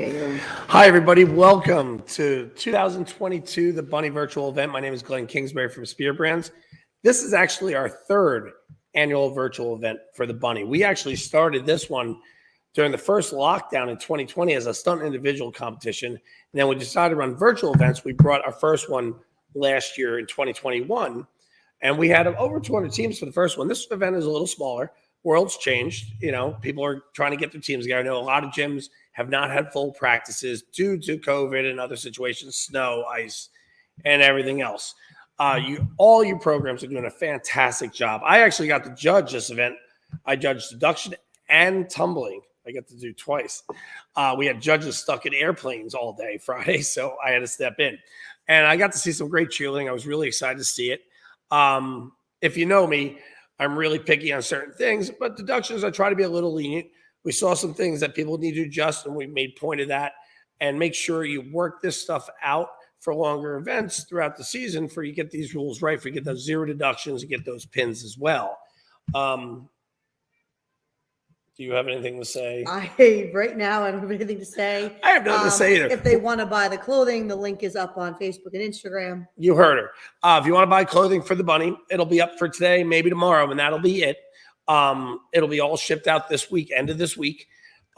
Okay. Hi, everybody. Welcome to 2022, the Bunny Virtual Event. My name is Glenn Kingsbury from Spear Brands. This is actually our third annual virtual event for the Bunny. We actually started this one during the first lockdown in 2020 as a stunt individual competition. And then we decided to run virtual events. We brought our first one last year in 2021. And we had over 200 teams for the first one. This event is a little smaller. World's changed. You know, people are trying to get their teams together. I know a lot of gyms have not had full practices due to COVID and other situations, snow, ice, and everything else. All your programs are doing a fantastic job. I actually got to judge this event. I judged deduction and tumbling. I got to do twice. We had judges stuck in airplanes all day Friday, so I had to step in. And I got to see some great cheerleading. I was really excited to see it. If you know me, I'm really picky on certain things, but deductions, I try to be a little lenient. We saw some things that people need to adjust, and we made point of that. And make sure you work this stuff out for longer events throughout the season for you get these rules right, for you get those zero deductions, you get those pins as well. Do you have anything to say? Right now, I don't have anything to say. I have nothing to say either. If they want to buy the clothing, the link is up on Facebook and Instagram. You heard her. If you want to buy clothing for the Bunny, it'll be up for today, maybe tomorrow, and that'll be it. It'll be all shipped out this week, end of this week.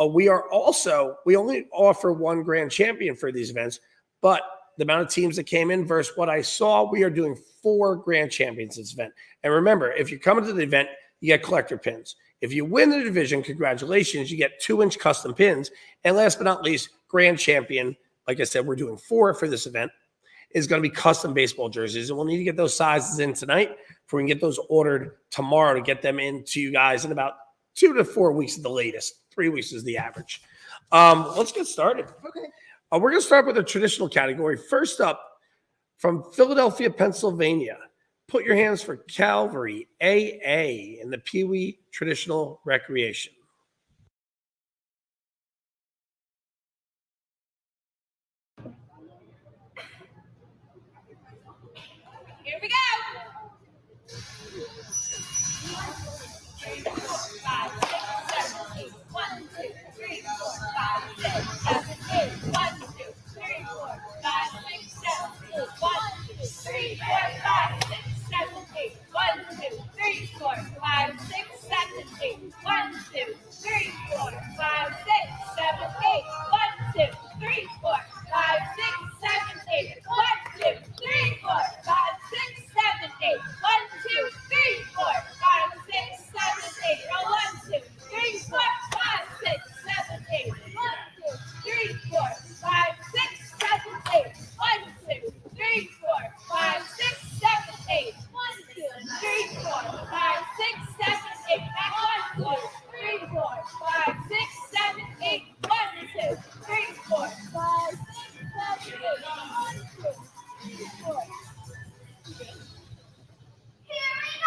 We only offer one grand champion for these events, but the amount of teams that came in versus what I saw, we are doing 4 grand champions this event. And remember, if you're coming to the event, you get collector pins. If you win the division, congratulations, you get 2-inch custom pins. And last but not least, grand champion, like I said, we're doing 4 for this event, is going to be custom baseball jerseys. And we'll need to get those sizes in tonight before we can get those ordered tomorrow to get them into you guys in about 2 to 4 weeks at the latest. 3 weeks is the average. Let's get started. Okay. We're going to start with a traditional category. First up, from Philadelphia, Pennsylvania, put your hands for Calvary AA in the Pee Wee Traditional Recreation. Here we go. 3, 4, 5, 6, 7, 8. 1, 2, 3, 4, 5, 6, 7, 8. 1, 2, 3, 4, 5, 6, 7, 8. 1, 2, 3, 4, 5, 6, 7, 8. 1, 2, 3, 4, 5, 6, 7, 8. 1, 2, 3, 4, 5, 6, 7, 8. 1, 2, 3, 4, 5, 6, 7, 8. 1, 2, 3, 4, 5, 6, 7, 8. 1, 2, 3, 4, 5, 6, 7, 8. 1, 2, 3, 4, 5, 6, 7, 8. 1, 2, 3, 4, 5, 6, 7, 8. 1, 2, 3, 4, 5, 6, 7, 8. 1, 2, 3, 4, 5, 6, 7, 8. 1, 2, 3, 4, 5, 6, 7, 8. 1, 2, 3, 4, 5, 6, 7, 8. 1, 2, 3, 4. Here we go!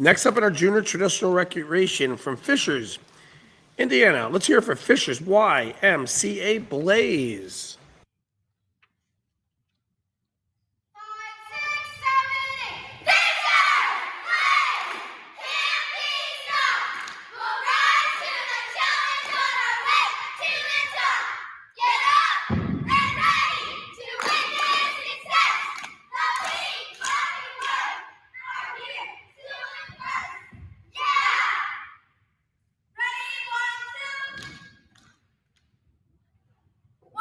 Next up in our junior traditional recreation from Fishers, Indiana. Let's hear it for Fishers YMCA Blaze. 5, 6, 7, 8. Can't be stopped. We'll rise to the challenge on our way to the top. Get up and ready to witness success. The big fighting words are here to impress. Yeah! Ready? 1, 2. 1, 2.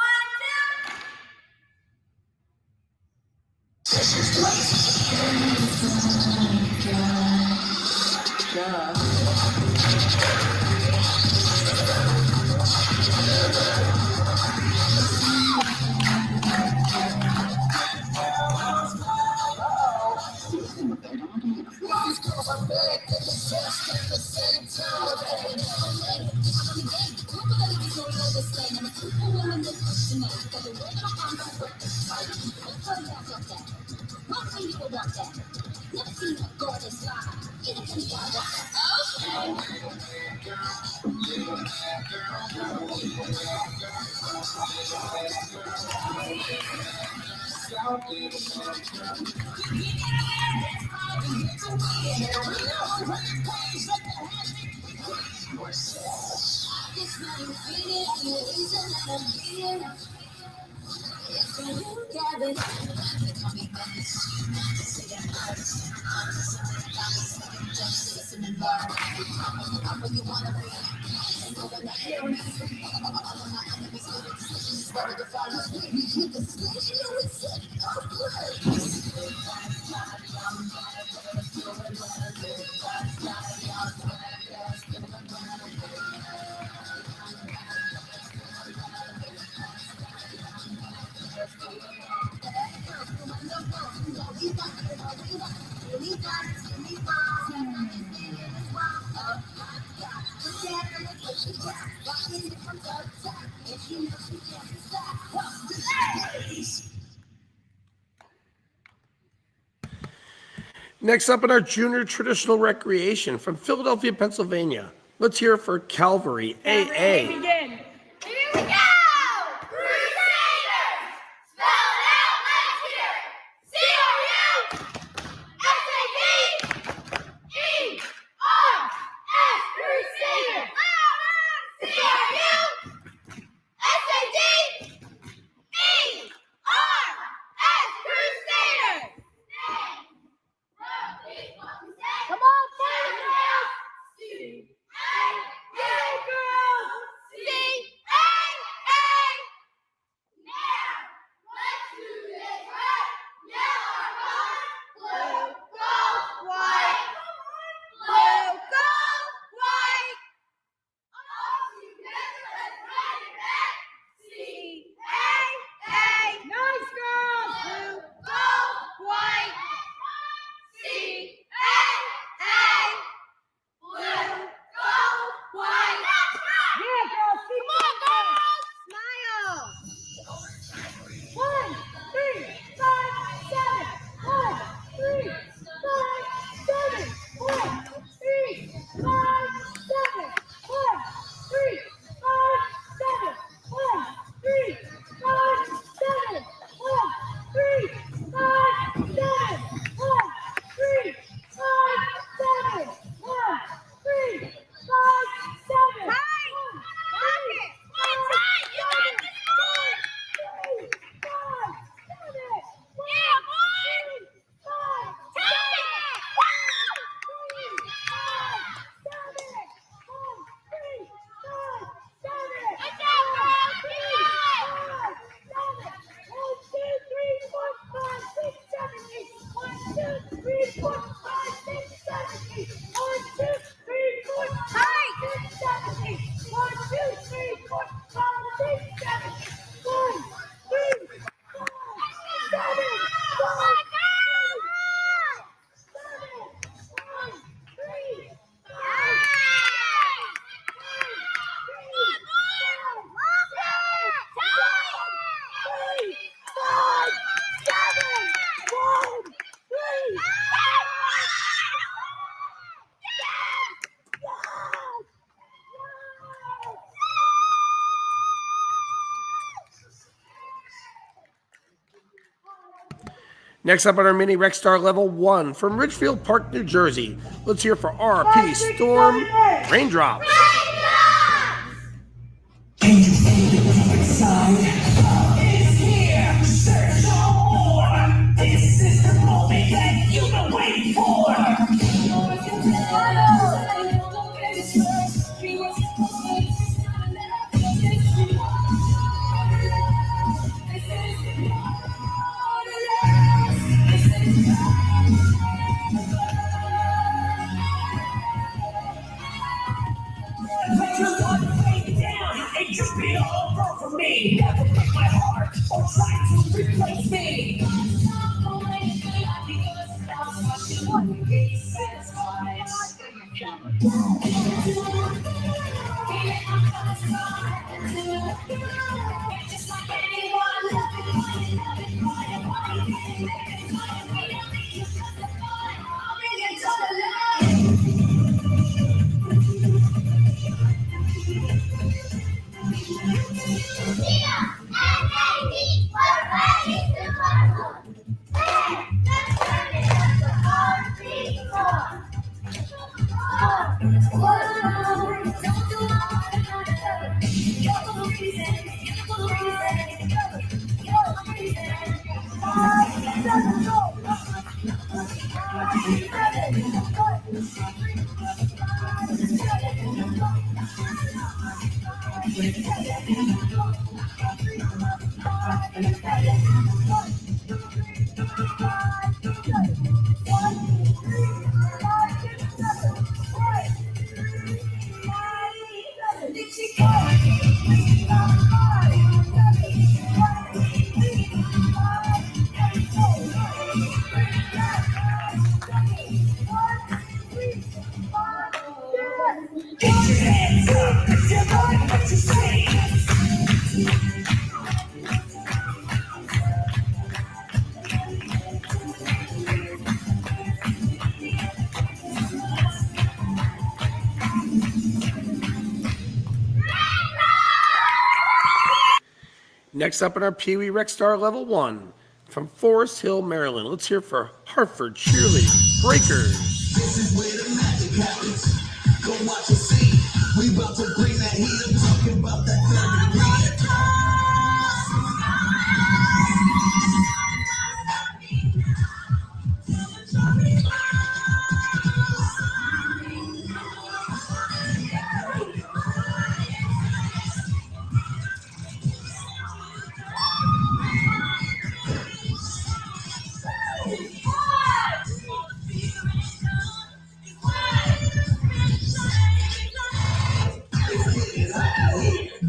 Next up in our junior traditional recreation from Philadelphia, Pennsylvania. Let's hear it for Calvary AA. Here we go! Crusaders! Spell it out, let's hear it! C-R-U-S-A-D-E-R-S, Crusaders! C-R-U-S-A-D-E-R-S, Crusaders! Come on, boys! C-A-U-girls! Next up on our mini Rec Star Level 1 from Ridgefield Park, New Jersey. Let's hear for RP Storm Raindrops. Can you feel it deep inside? It's here, search no more. This is the moment that you've been waiting for. Let your one way down and just be over for me. Never break my heart or try to replace me. Next up in our Pee Wee Rec Star Level 1 from Forest Hill, Maryland. Let's hear for Hartford Cheerleading Breakers. This is where the magic happens. Go watch and see. We about to bring that heat. I'm talking about that third degree.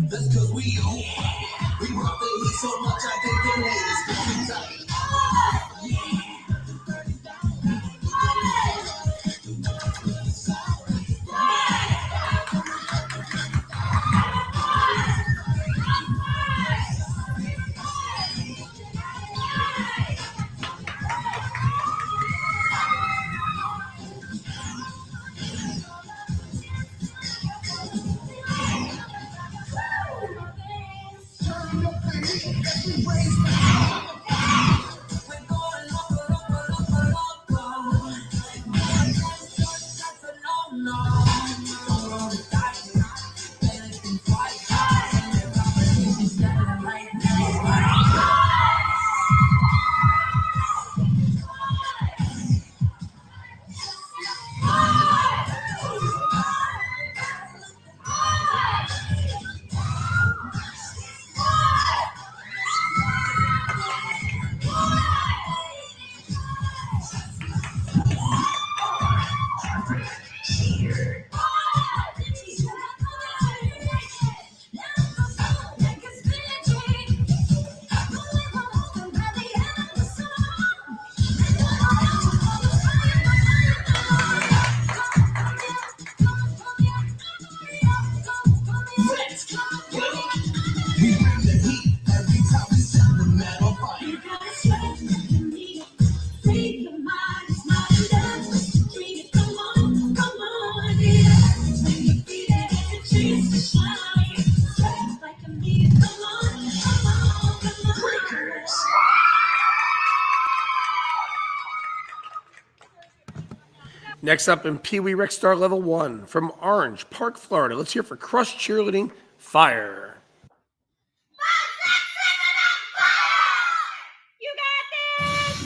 That's cause we on. We brought the heat so much I think the haters can be tight. Next up in Pee Wee Rec Star Level 1 from Orange Park, Florida. Let's hear for Crush Cheerleading Fire. You got this!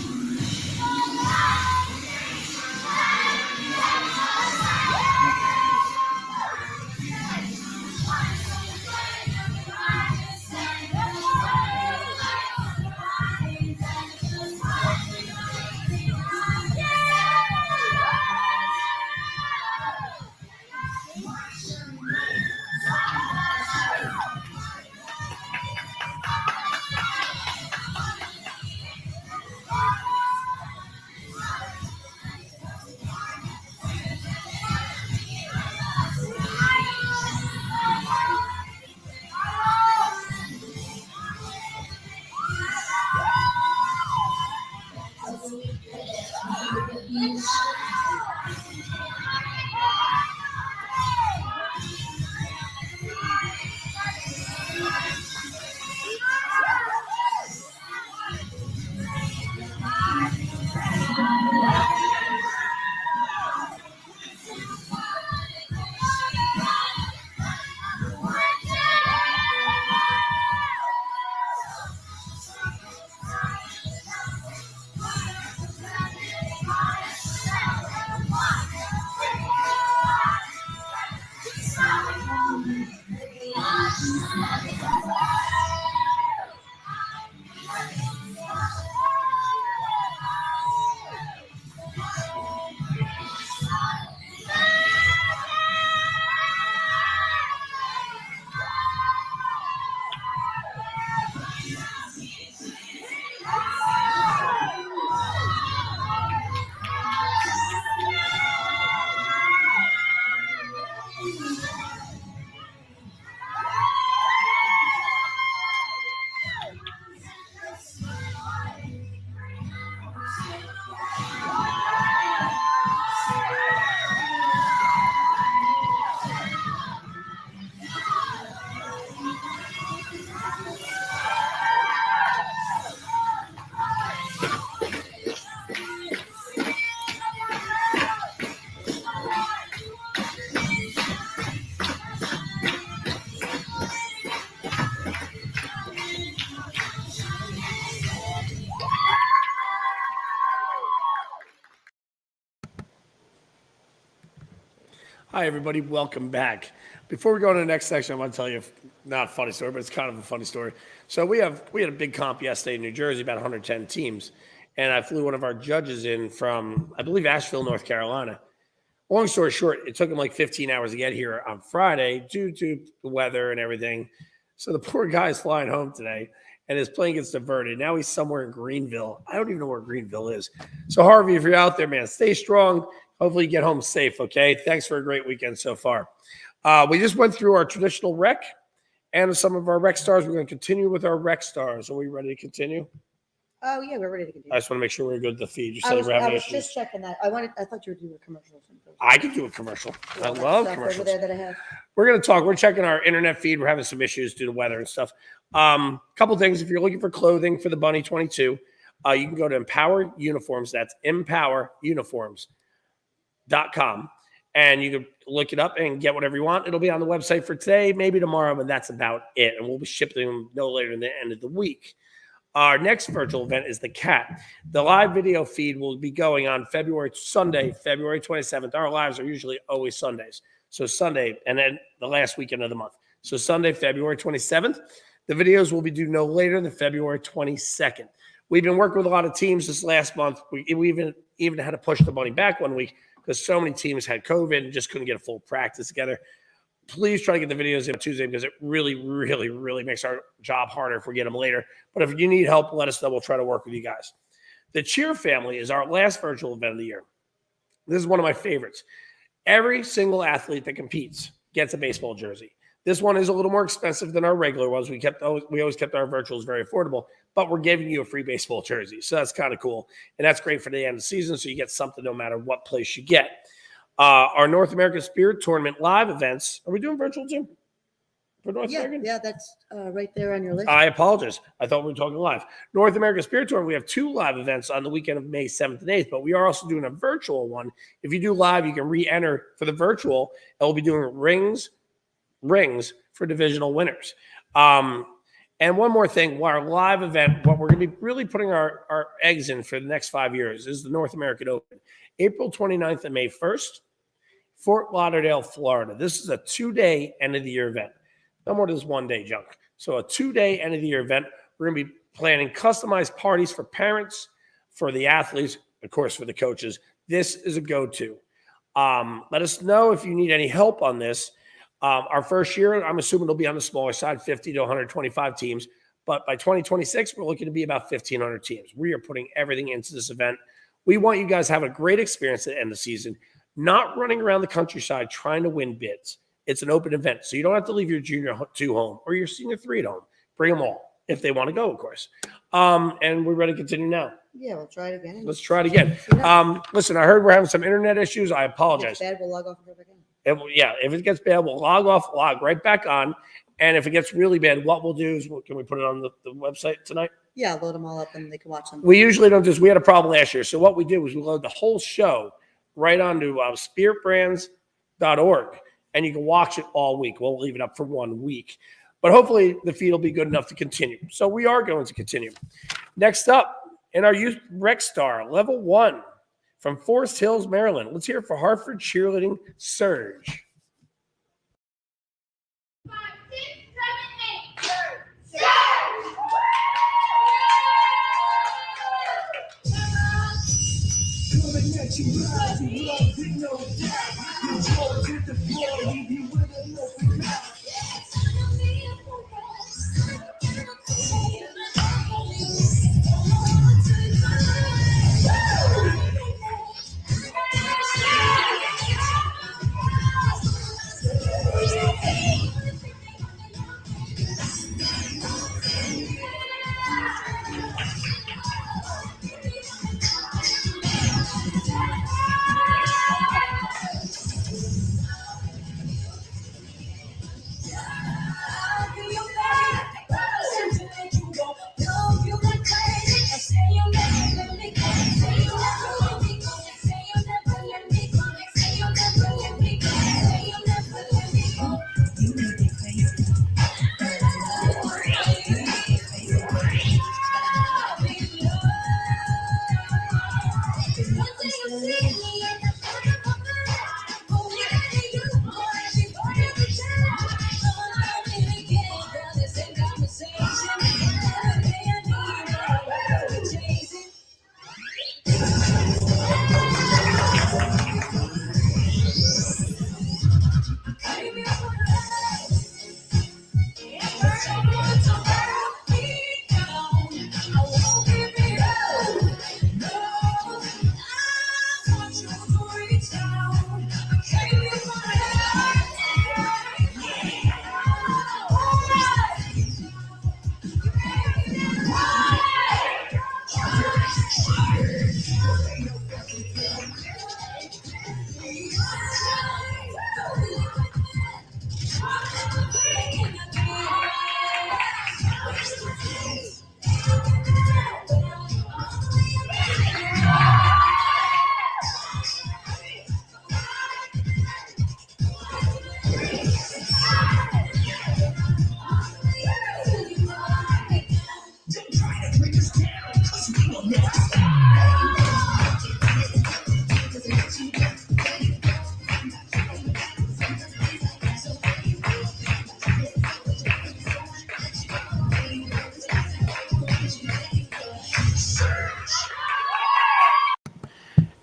Hi, everybody. Welcome back. Before we go to the next section, I want to tell you, not a funny story, but it's kind of a funny story. So we had a big comp yesterday in New Jersey, about 110 teams, and I flew one of our judges in from, I believe, Asheville, North Carolina. Long story short, it took him like 15 hours to get here on Friday due to the weather and everything. So the poor guy's flying home today, and his plane gets diverted. Now he's somewhere in Greenville. I don't even know where Greenville is. So Harvey, if you're out there, man, stay strong. Hopefully you get home safe, okay? Thanks for a great weekend so far. We just went through our traditional rec and some of our rec stars. We're going to continue with our rec stars. Are we ready to continue? Oh, yeah, we're ready to continue. I just want to make sure we're good with the feed. You I said was, we're having I was issues. just checking that. I thought you were doing a commercial. I could do a commercial. I love commercials. Over there that I have. We're going to talk. We're checking our internet feed. We're having some issues due to weather and stuff. Couple things. If you're looking for clothing for the Bunny 22, you can go to Empower Uniforms. That's empoweruniforms.com. And you can look it up and get whatever you want. It'll be on the website for today, maybe tomorrow, but that's about it. And we'll be shipping them no later than the end of the week. Our next virtual event is the CAT. The live video feed will be going on Sunday, February 27th. Our lives are usually always Sundays. So Sunday, and then the last weekend of the month. So Sunday, February 27th. The videos will be due no later than February 22nd. We've been working with a lot of teams this last month. We even had to push the Bunny back 1 week because so many teams had COVID and just couldn't get a full practice together. Please try to get the videos in Tuesday because it really, really, really makes our job harder if we get them later. But if you need help, let us know. We'll try to work with you guys. The Cheer Family is our last virtual event of the year. This is one of my favorites. Every single athlete that competes gets a baseball jersey. This one is a little more expensive than our regular ones. We always kept our virtuals very affordable, but we're giving you a free baseball jersey. So that's kind of cool. And that's great for the end of the season. So you get something no matter what place you get. Our North American Spirit Tournament live events. Are we doing virtual too? for North Yeah, American? yeah, that's right there on your list. I apologize. I thought we were talking live. North American Spirit Tour, we have 2 live events on the weekend of May 7th and 8th, but we are also doing a virtual one. If you do live, you can re-enter for the virtual, and we'll be doing rings for divisional winners. And one more thing, our live event, what we're going to be really putting our eggs in for the next 5 years is the North American Open. April 29th and May 1st, Fort Lauderdale, Florida. This is a 2-day end-of-the-year event. No more than this 1-day junk. So a 2-day end-of-the-year event. We're going to be planning customized parties for parents, for the athletes, of course, for the coaches. This is a go-to. Let us know if you need any help on this. Our first year, I'm assuming it'll be on the smaller side, 50 to 125 teams. But by 2026, we're looking to be about 1,500 teams. We are putting everything into this event. We want you guys to have a great experience at the end of the season, not running around the countryside trying to win bids. It's an open event, so you don't have to leave your junior 2 home or your senior 3 at home. Bring them all if they want to go, of course. And we're ready to continue now. Yeah, we'll try it again. Let's try it again. Listen, I heard we're having some internet issues. I apologize. Bad, we'll log off and go back in. If it gets bad, we'll log off, log right back on. And if it gets really bad, what we'll do is, can we put it on the website tonight? Yeah, load them all up and they can watch them. We usually don't we had a problem last year. So what we do is we load the whole show right onto spiritbrands.org, and you can watch it all week. We'll leave it up for 1 week. But hopefully the feed will be good enough to continue. So we are going to continue. Next up, in our Youth Rec Star, level 1 from Forest Hills, Maryland. Let's hear it for Hartford Cheerleading Surge. 5, 6, 7, 8. Coming at you live, you love it, no doubt. Your jaws hit the floor, leave you with an open mouth.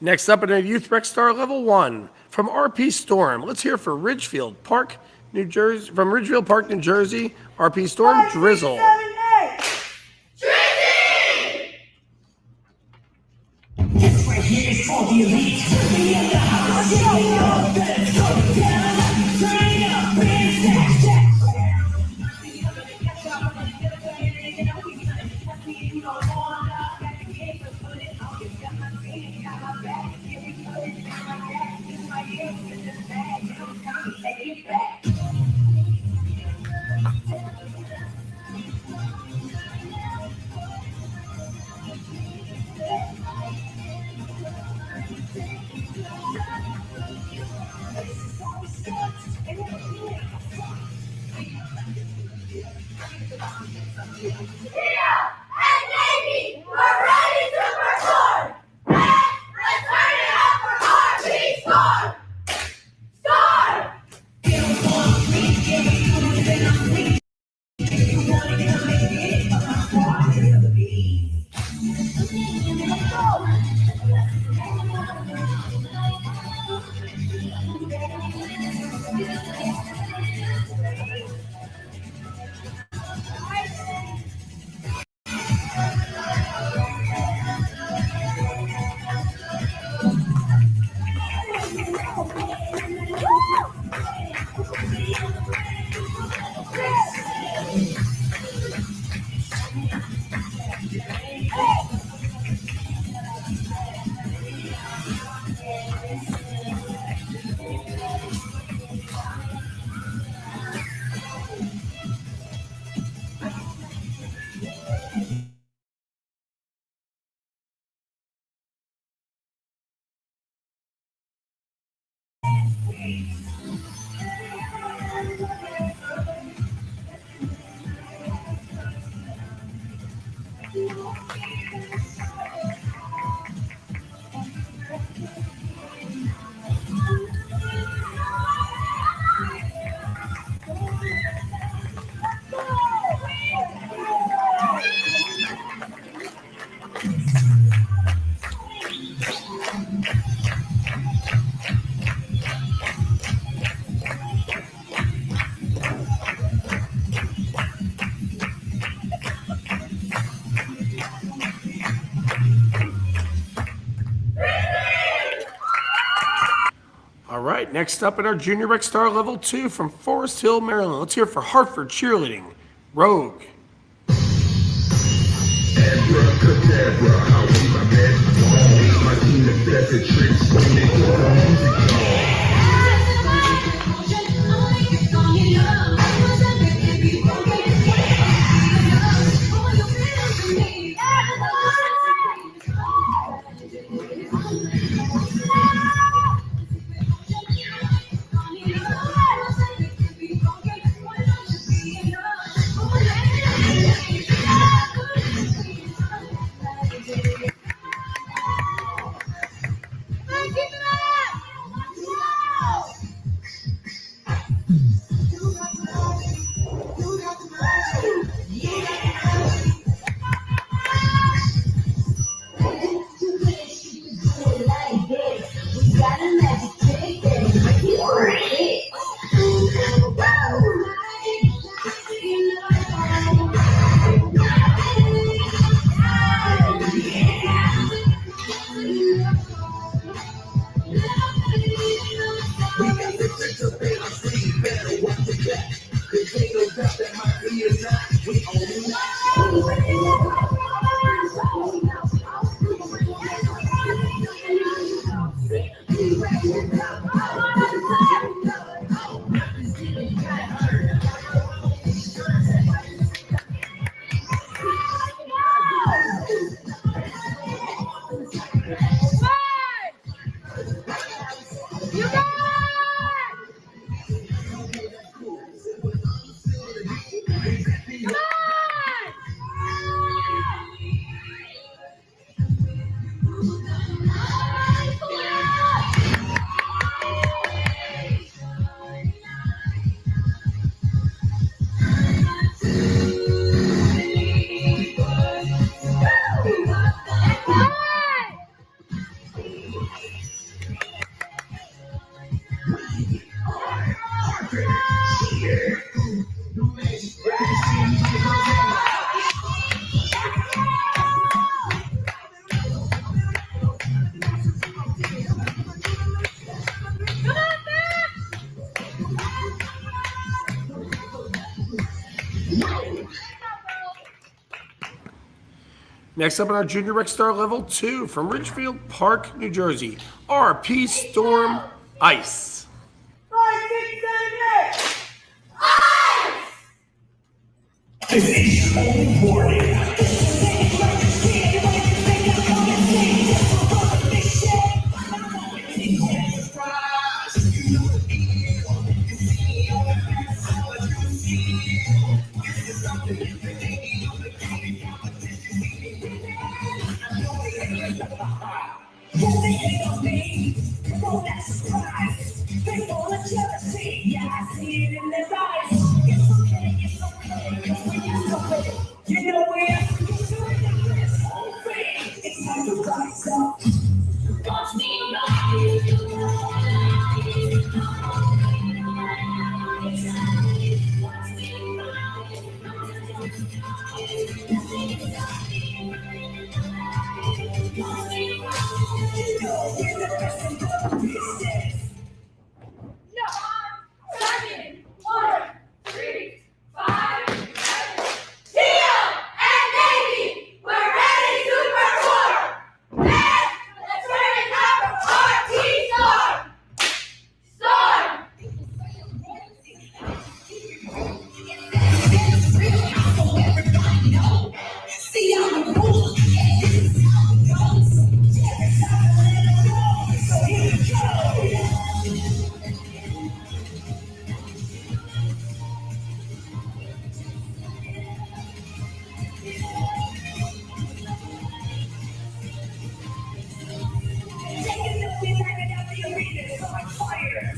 Next up in a Youth Rec Star level 1 from RP Storm. Let's hear for Ridgefield Park, New Jersey. From Ridgefield Park, New Jersey, RP Storm, Drizzle. This right here is for the elite. We in the house, let's go down. Turn it up, big jack. And Navy, we're ready to perform. Let's turn it up for RP Storm. Storm. All right, next up in our Junior Rec Star Level 2 from Forest Hill, Maryland. Let's hear it for Hartford Cheerleading, Rogue. Abracadabra, how we my best song. My team the best at tricks when they put the music on. Next up in our Junior Rec Star Level 2 from Ridgefield Park, New Jersey, RP Storm Ice. 5, 6, 7, 8. Ice! This is your only warning. You know where it's time to rise up. Watch me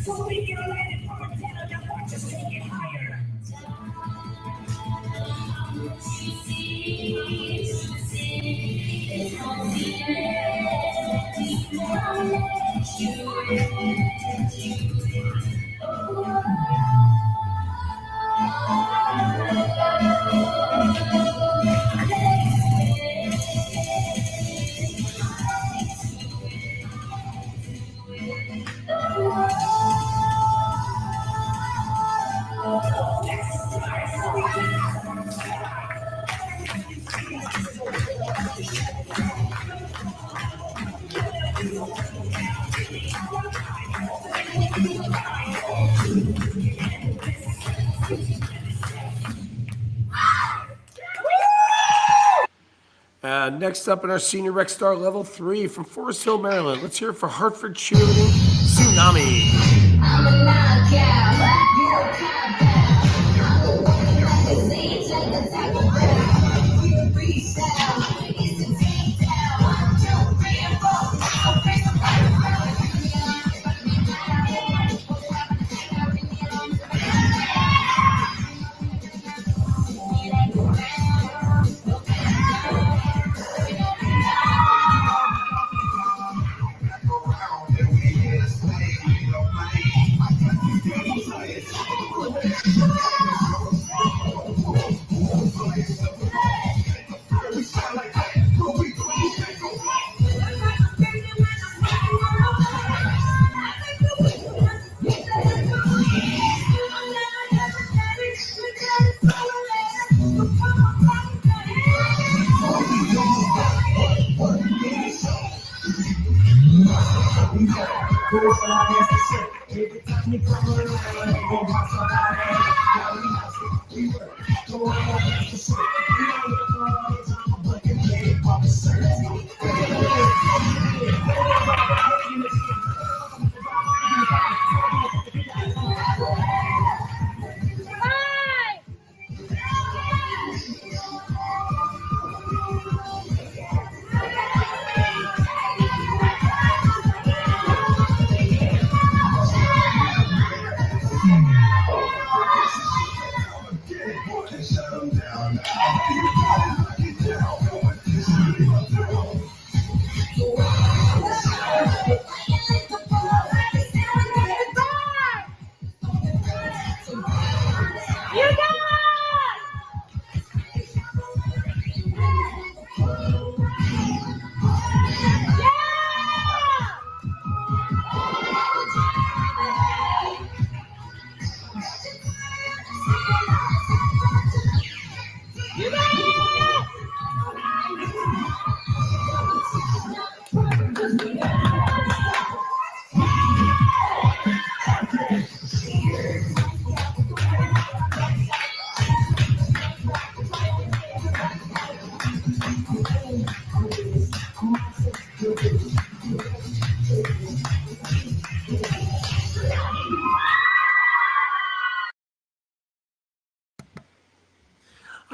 so we can land it from a 10 and watch us take it higher. Next up in our senior rec star level 3 from Forest Hill, Maryland. Let's hear it for Hartford cheerleading, Tsunami. I'm a knockout. You a cop out. I'm the one that they say take the type of crowd. We a freestyle. It's a takedown. 1, 2, 3, and 4. I'll bring them right around. Hi,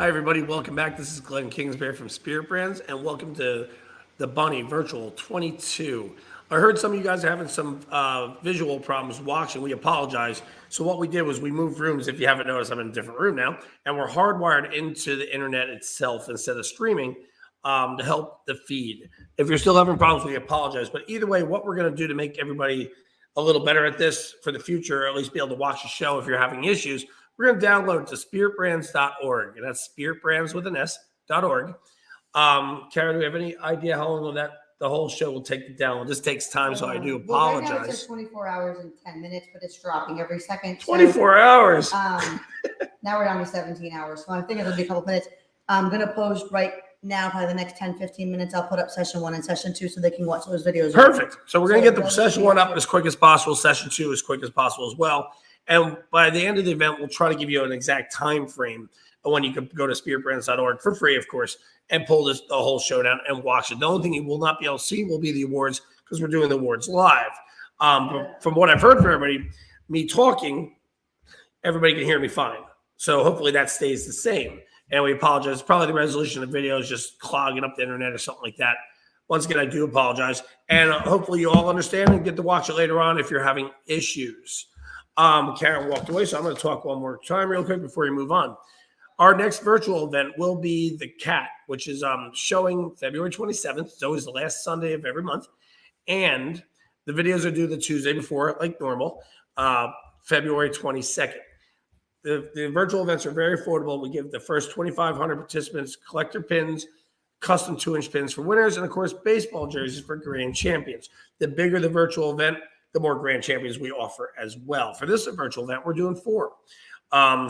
everybody. Welcome back. This is Glenn Kingsbury from Spirit Brands, and welcome to the Bunny Virtual 22. I heard some of you guys are having some visual problems watching. We apologize. So what we did was we moved rooms. If you haven't noticed, I'm in a different room now, and we're hardwired into the internet itself instead of streaming to help the feed. If you're still having problems, we apologize. But either way, what we're going to do to make everybody a little better at this for the future, or at least be able to watch the show if you're having issues, we're going to download it to spiritbrands.org. And that's spiritbrands with an S.org. Karen, do we have any idea how long the whole show will take to download? This takes time, so I do Well, right now it apologize. says 24 hours and 10 minutes, but it's dropping every second. 24 hours. Now we're down to 17 hours. So I think it'll be a couple minutes. I'm going to post right now, probably the next 10, 15 minutes. I'll put up session 1 and session 2 so they can watch those videos. Perfect. So we're going to get the So session 1 up as quick as possible, session 2 as quick as possible as well. And by the end of the event, we'll try to give you an exact time frame of when you can go to spiritbrands.org for free, of course, and pull the whole show down and watch it. The only thing you will not be able to see will be the awards, because we're doing the awards live. But from what I've heard from everybody, me talking, everybody can hear me fine. So hopefully that stays the same. And we apologize. Probably the resolution of the video is just clogging up the internet or something like that. Once again, I do apologize. And hopefully you all understand and get to watch it later on if you're having issues. Karen walked away, so I'm going to talk one more time real quick before we move on. Our next virtual event will be the CAT, which is showing February 27th. It's always the last Sunday of every month. And the videos are due the Tuesday before, like normal, February 22nd. The virtual events are very affordable. We give the first 2,500 participants collector pins, custom 2-inch pins for winners, and, of course, baseball jerseys for grand champions. The bigger the virtual event, the more grand champions we offer as well. For this virtual event, we're doing 4.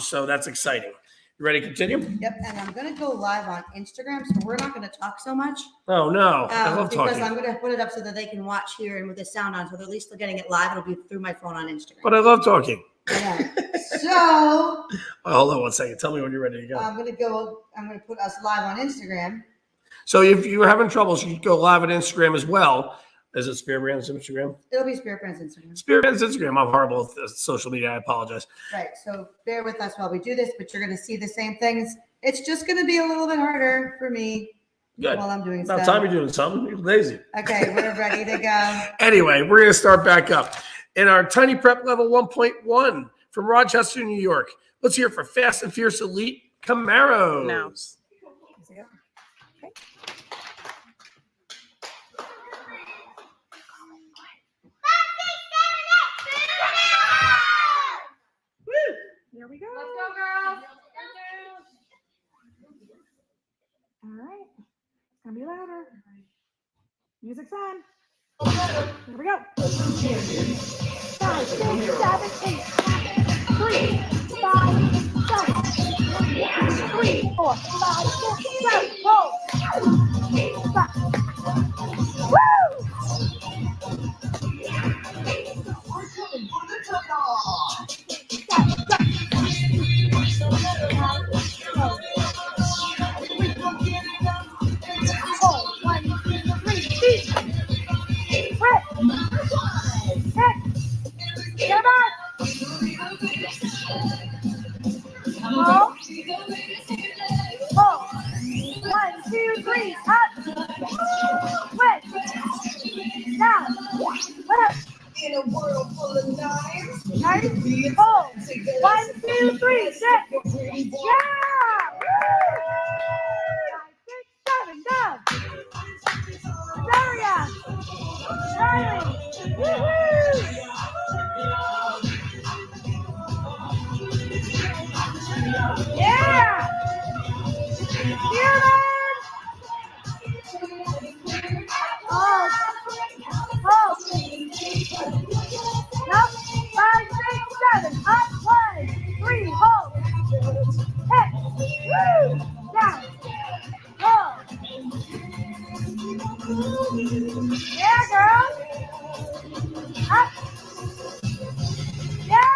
So that's exciting. You ready to continue? Yep, and I'm going to go live on Instagram, so we're not going to talk so much. Oh, no. I love because talking. I'm going to put it up so that they can watch here and with the sound on, so at least they're getting it live. It'll be through my phone on Instagram. But I love talking. Yeah. So Oh, hold on one second. Tell me when you're ready to go. I'm going to put us live on Instagram. So if you're having trouble, you can go live on Instagram as well. Is it Spirit Brands Instagram? It'll be Spirit Brands Instagram. Spirit Brands Instagram. I'm horrible with social media. I apologize. Right. So bear with us while we do this, but you're going to see the same things. It's just going to be a little bit harder for me Good. while I'm doing About stuff. time you're doing something. You're lazy. Okay, we're ready to go. Anyway, we're going to start back up. In our Tiny Prep Level 1.1 from Rochester, New York. Let's hear it for Fast and Fierce Elite Camaros. No. Here we go. Let's go, girls. All right. It's going to be louder. Music's on. Here we go. 5, 6, 7, 8. 3, 5, 7. 3, 4, 5, 6, 7. Roll. 5. Woo! In a world full of knives, Ready? Hold. 1, 2, 3, set. Yeah! Woo! 5, 6, 7, go! Daria! Riley! Woohoo! Yeah! Human! Hold. Hold. Nope. 5, 6, 7. Up. 1, 3. Hold. Hit. Woo. Down. Hold. Yeah, girl. Up. Yeah.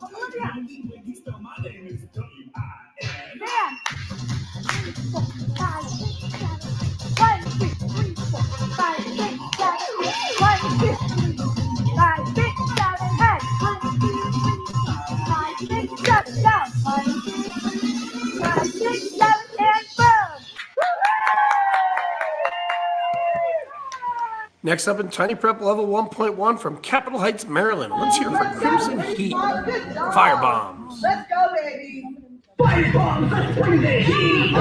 Look Next up in Tiny Prep Level 1.1 from Capitol Heights, Maryland. Let's hear for Crimson Heat Fire Bombs. Let's go, baby. Fire bombs, let's bring the heat.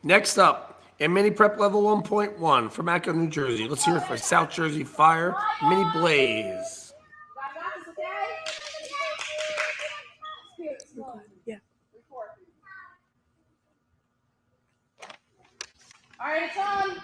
Next up, in Mini Prep Level 1.1 from Acco, New Jersey. Let's hear it for South Jersey Fire Mini Blaze. All right, it's on.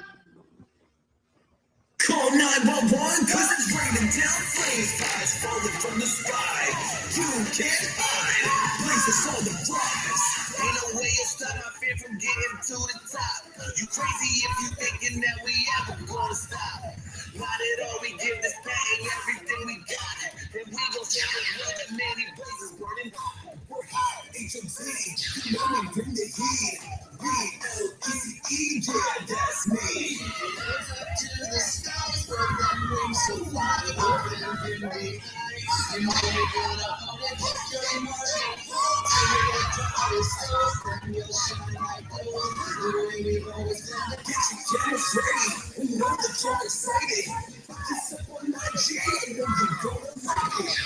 Call 911 cause it's raining down flames, fires falling from the sky. You can't hide, blazes on the rise. Ain't no way you stop our fear from getting to the top. You crazy if you thinking that we ever gonna stop. Not at all, we give this thing everything we got. Then we gon' set the world that many blazes burning. We're hot, HMC, you know we bring the heat. B-L-E-C-E, yeah, that's me. To the stars where the wings so fly over the me. You know we gotta hold it, history marching. From your shine like gold, the way we've always done it. Get your cameras ready, we know that you're excited. Just up on my G, and know you're gonna like it.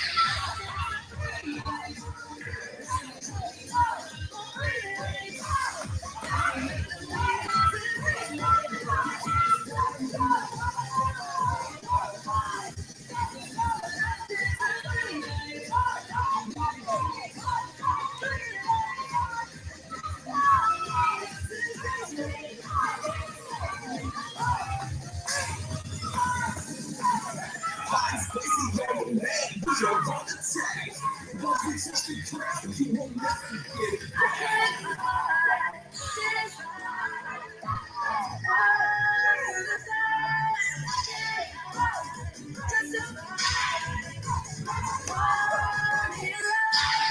You're on attack. Once we touch the ground, you won't never get it back.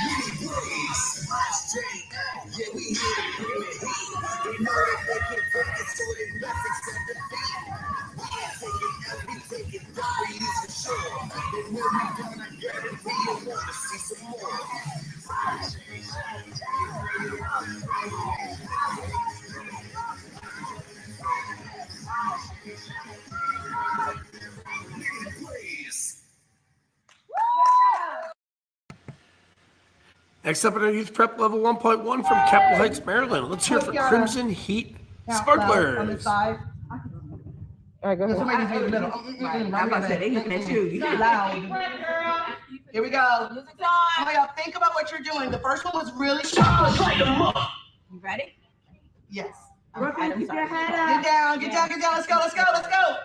Mini Blaze, yeah, we here to bring the heat. They know that they can take it, so they nothing's at the beat. We take it, we use the shore. And when we done, I guarantee you wanna see some more. Mini Blaze. Next up at our youth prep level 1.1 from Capitol Heights, Maryland. Let's hear for Crimson Heat Sparklers. All right, go ahead. Somebody's in the middle. I'm about to say, they looking at you. You Not loud. Here we go. Music's Oh on. my God, think about what you're doing. The first one was really strong. You ready? Yes. Okay, Keep your head Get up. down, get down, get down. Let's go, let's go, let's go.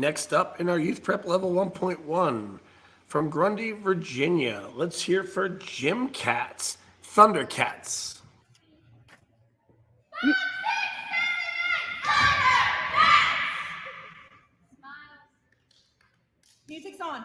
Next up in our youth prep level 1.1 from Grundy, Virginia. Let's hear for Gym Cats, Thundercats. Music's on.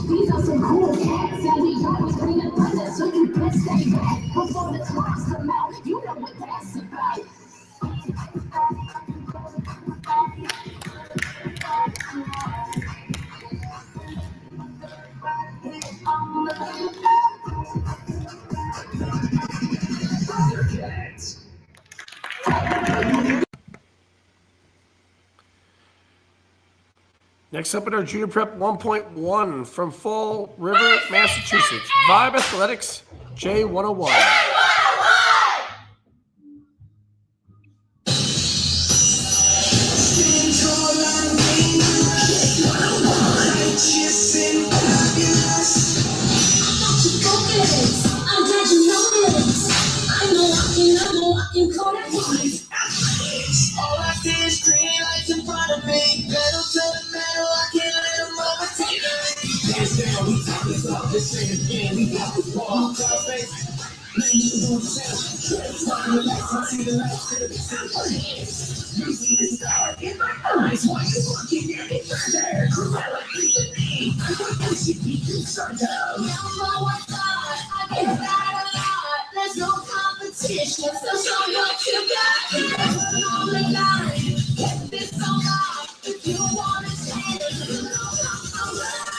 These are some cool cats, and we always bring the thunder, so you best stay back before the clocks come out. You know what that's about. Next up in our junior prep 1.1 from Fall River, Massachusetts, Vibe Athletics J101. All I see is green lights in front of me. Pedal to the metal, I can't let them overtake me. Hands down, we talking about this thing again. We got the ball, cut our face. Man, you can do the sound. Talking the lights, I see the lights to the sound. You see the star in my eyes. Why you looking any further? Cruella is the name. I thought you should be concerned of. There's no competition, so show what you got. Put on the line, get this on live. If you want to stand it, you know I'm around.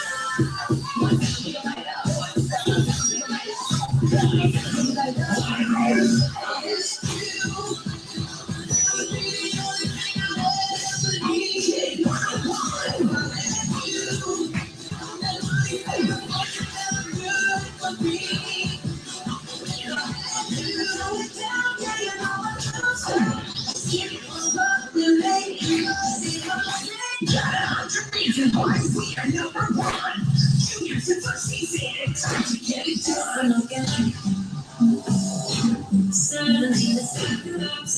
What's up, you light up? What's up, you light up? You light up. It's you. You'll be the only thing I'll ever need. You. And money, never good for me. Reason why we are number one. Juniors in first season, time to get it done. Suddenly the secrets.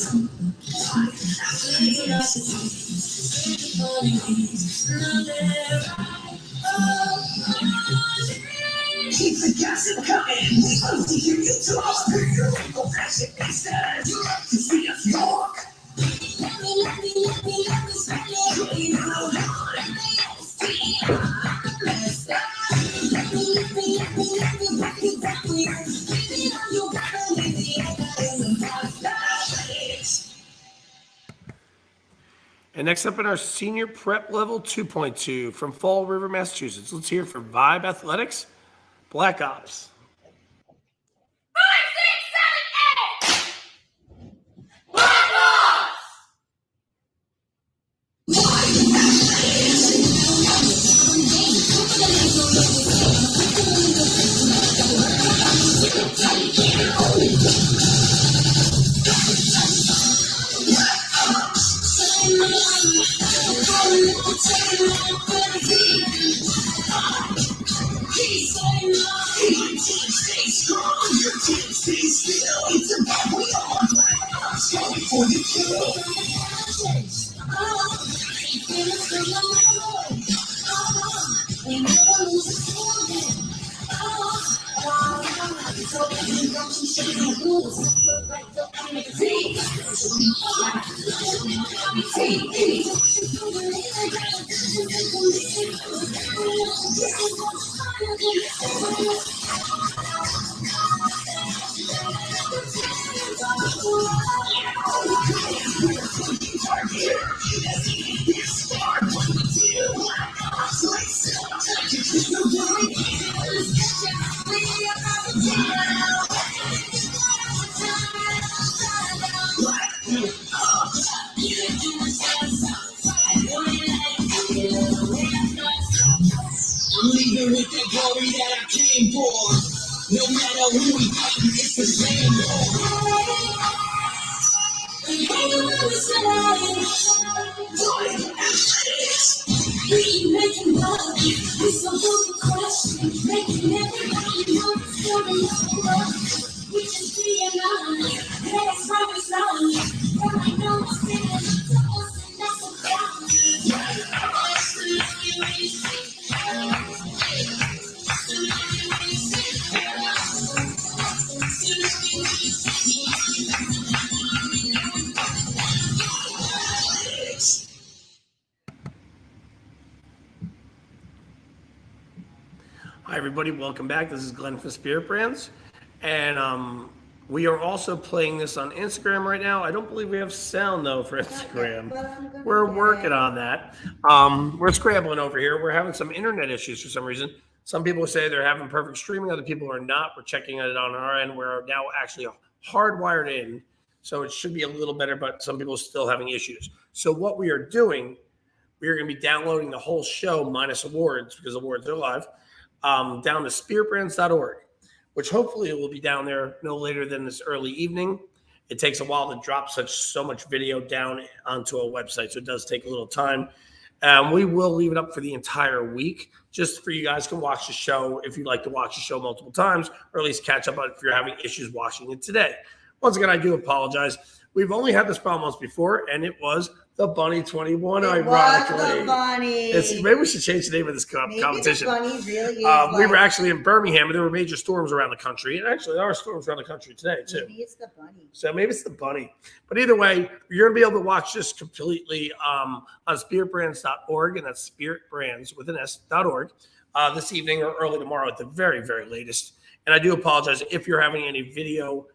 Keep the gossip coming. We love to hear you talk. Your local fashion gangsters. You love to see us talk. Let me spell it. Hold on. Let's go. Let me break it down for you. Baby, you gotta leave the other in the box. And next up in our senior prep level 2.2 from Fall River, Massachusetts, let's hear from Vibe Athletics, Black Ops. 5, 6, 7, 8. Black Ops. I'm leaving with the glory that I came for. No matter who we fight, it's the same We making love, it's a good question, making everybody know the story of love. We just realize that it's right is wrong. And I know it's in it to us, and that's a problem. Hi, everybody. Welcome back. This is Glenn from Spirit Brands. And we are also playing this on Instagram right now. I don't believe we have sound, though, for Instagram. We're working on that. We're scrambling over here. We're having some internet issues for some reason. Some people say they're having perfect streaming. Other people are not. We're checking it on our end. We're now actually hardwired in. So it should be a little better, but some people are still having issues. So what we are doing, we are going to be downloading the whole show minus awards, because awards are live, down to spiritbrands.org, which hopefully will be down there no later than this early evening. It takes a while to drop so much video down onto a website, so it does take a little time. We will leave it up for the entire week, just for you guys can watch the show if you'd like to watch the show multiple times, or at least catch up on if you're having issues watching it today. Once again, I do apologize. We've only had this problem once before, and it was the Bunny 21, ironically. It was the bunny. Maybe we should change the name of this competition. Maybe the bunny really is We were actually in Birmingham, and there were major storms around the country. And actually, there are storms around the country today, too. Maybe it's the bunny. So maybe it's the bunny. But either way, you're going to be able to watch this completely on spiritbrands.org, and that's spiritbrands with an S.org, this evening or early tomorrow at the very, very latest. And I do apologize if you're having any video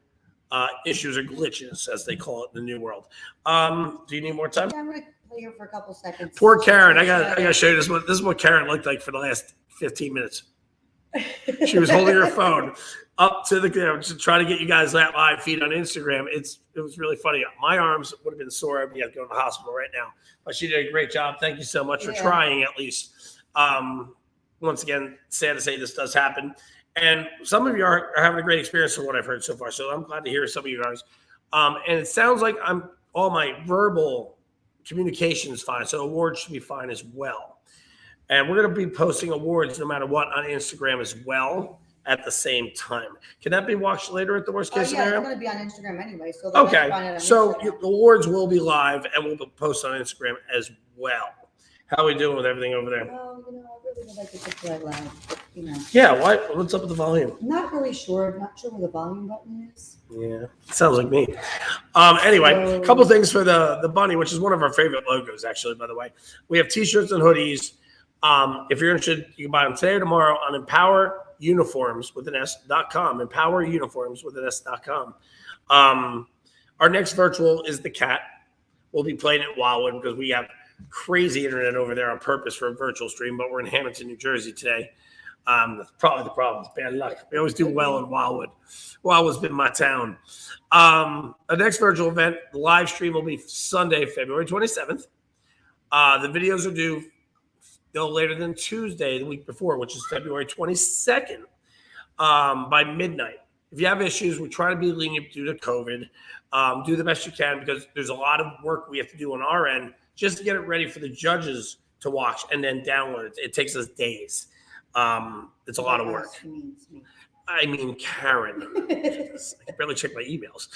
issues or glitches, as they call it in the new world. Do you need more time? Yeah, I'm going to play here for a couple seconds. Poor Karen. I got to show you this. This is what Karen looked like for the last 15 minutes. She was holding her phone up to the to try to get you guys that live feed on Instagram. It was really funny. My arms would have been sore. I'd be to go to the hospital right now. But she did a great job. Thank you so much for trying, at least. Once again, sad to say this does happen. And some of you are having a great experience from what I've heard so far. So I'm glad to hear some of you guys. And it sounds like all my verbal communication is fine. So awards should be fine as well. And we're going to be posting awards no matter what on Instagram as well at the same time. Can that be watched later at the worst case scenario? It's going to be on Instagram anyway. So okay. So the awards will be live and we'll post on Instagram as well. How are we doing with everything over there? Well, I really would like to take that loud. Yeah, what's up with the volume? Not really sure. I'm not sure where the volume button is. Yeah, sounds like me. Anyway, a couple things for the bunny, which is one of our favorite logos, actually, by the way. We have T-shirts and hoodies. If you're interested, you can buy them today or tomorrow on empoweruniforms with an S.com. Empoweruniforms with an S.com. Our next virtual is the cat. We'll be playing at Wildwood because we have crazy internet over there on purpose for a virtual stream, but we're in Hamilton, New Jersey today. That's probably the problem. It's bad luck. We always do well in Wildwood. Wildwood's been my town. The next virtual event, the live stream will be Sunday, February 27th. The videos are due no later than Tuesday, the week before, which is February 22nd, by midnight. If you have issues, we try to be lenient due to COVID. Do the best you can because there's a lot of work we have to do on our end just to get it ready for the judges to watch and then download it. It takes us days. It's a lot of work. I mean, Karen. I barely check my emails.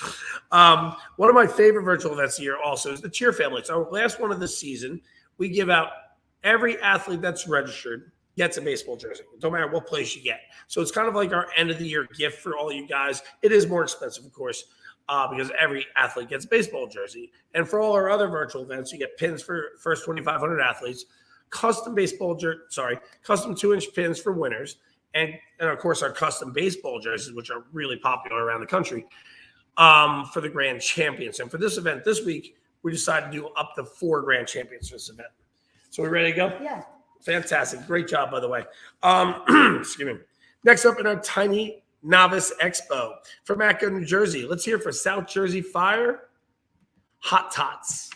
One of my favorite virtual events here also is the Cheer Family. It's our last one of the season. We give out every athlete that's registered gets a baseball jersey. No matter what place you get. So it's kind of like our end of the year gift for all you guys. It is more expensive, of course. Because every athlete gets a baseball jersey. And for all our other virtual events, you get pins for first 2,500 athletes, custom 2-inch pins for winners, and of course our custom baseball jerseys, which are really popular around the country, for the grand champions. And for this event this week, we decided to do up to 4 grand champions for this event. So we ready to go? Yeah. Fantastic. Great job, by the way. Excuse me. Next up in our Tiny Novice Expo from Atco, New Jersey. Let's hear for South Jersey Fire, Hot Tots.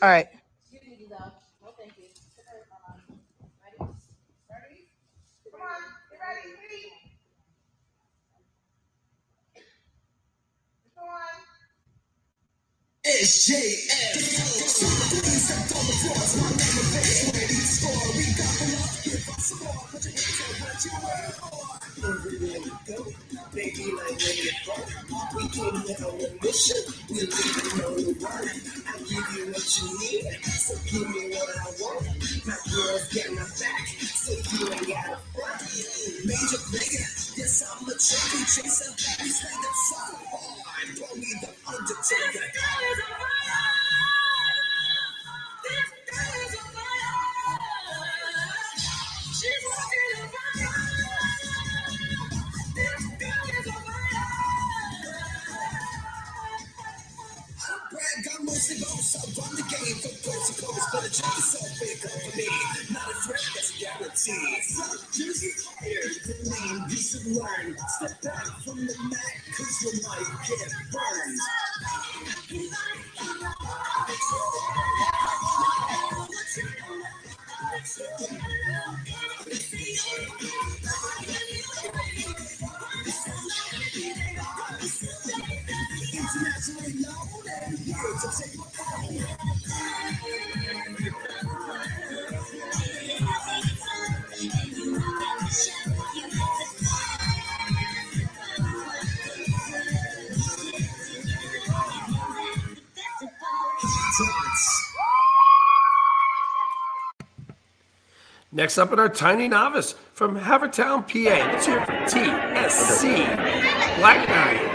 All right. It's JF. Please step on the floor. It's my name and face. Ready to score. We got the love. Give us some more. Put your hands up what you were for. Everywhere we go, baby, like when you're fun. We came here on a mission. We're leaving on the run. I give you what you need. So give me what I want. My girls get my back. So you ain't got a front. Major player. Yes, I'm a champion chaser. We stand up so hard. Call me the Undertaker. Run the game from coast to coast, but a jump is so big for me. Not a threat, that's guaranteed. South Jersey Fire, the name you should learn. Step back from the mat, cause you might get burned. Internationally known and here to take my phone. Next up at our tiny novice from Havertown, PA. Let's hear it for TSC Black Knives.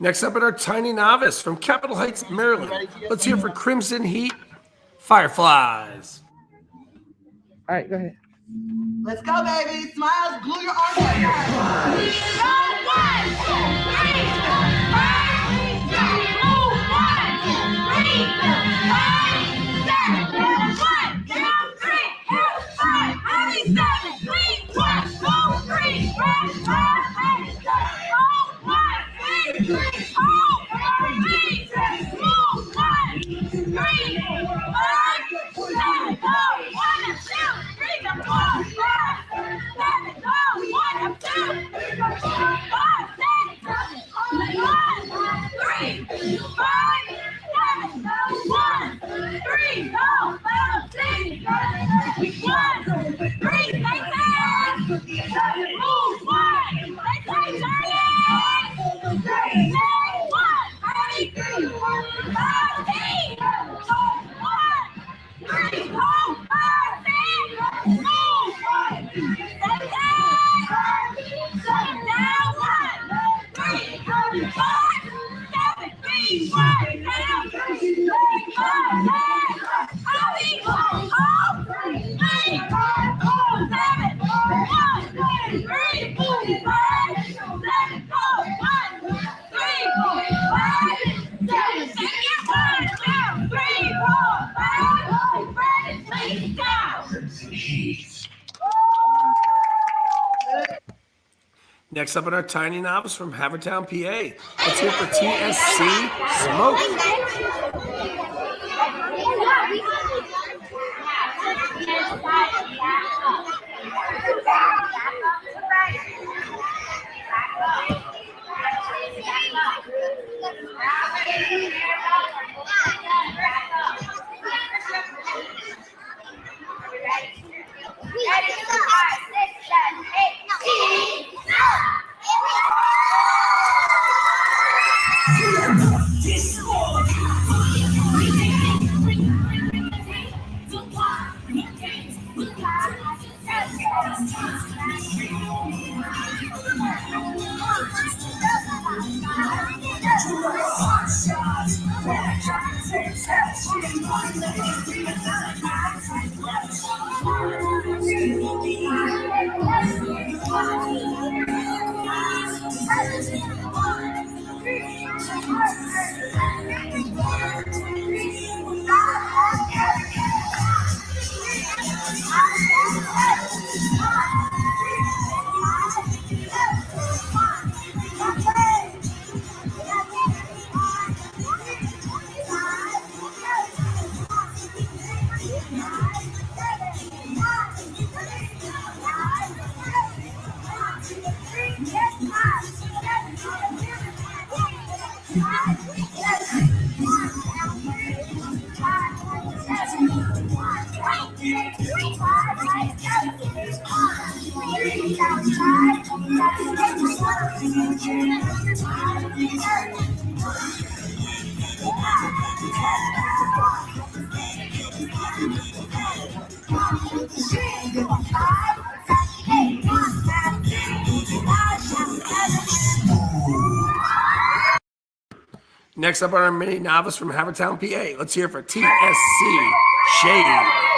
Next up at our tiny novice from Capitol Heights, Maryland. Let's hear for Crimson Heat Fireflies. All right, go ahead. Let's go, baby. Smiles, glue your arms together. Next up at our tiny novice from Havertown, PA. Let's hear for TSC Smoke. Next up on our mini novice from Havertown, PA. Let's hear it for TSC Shade.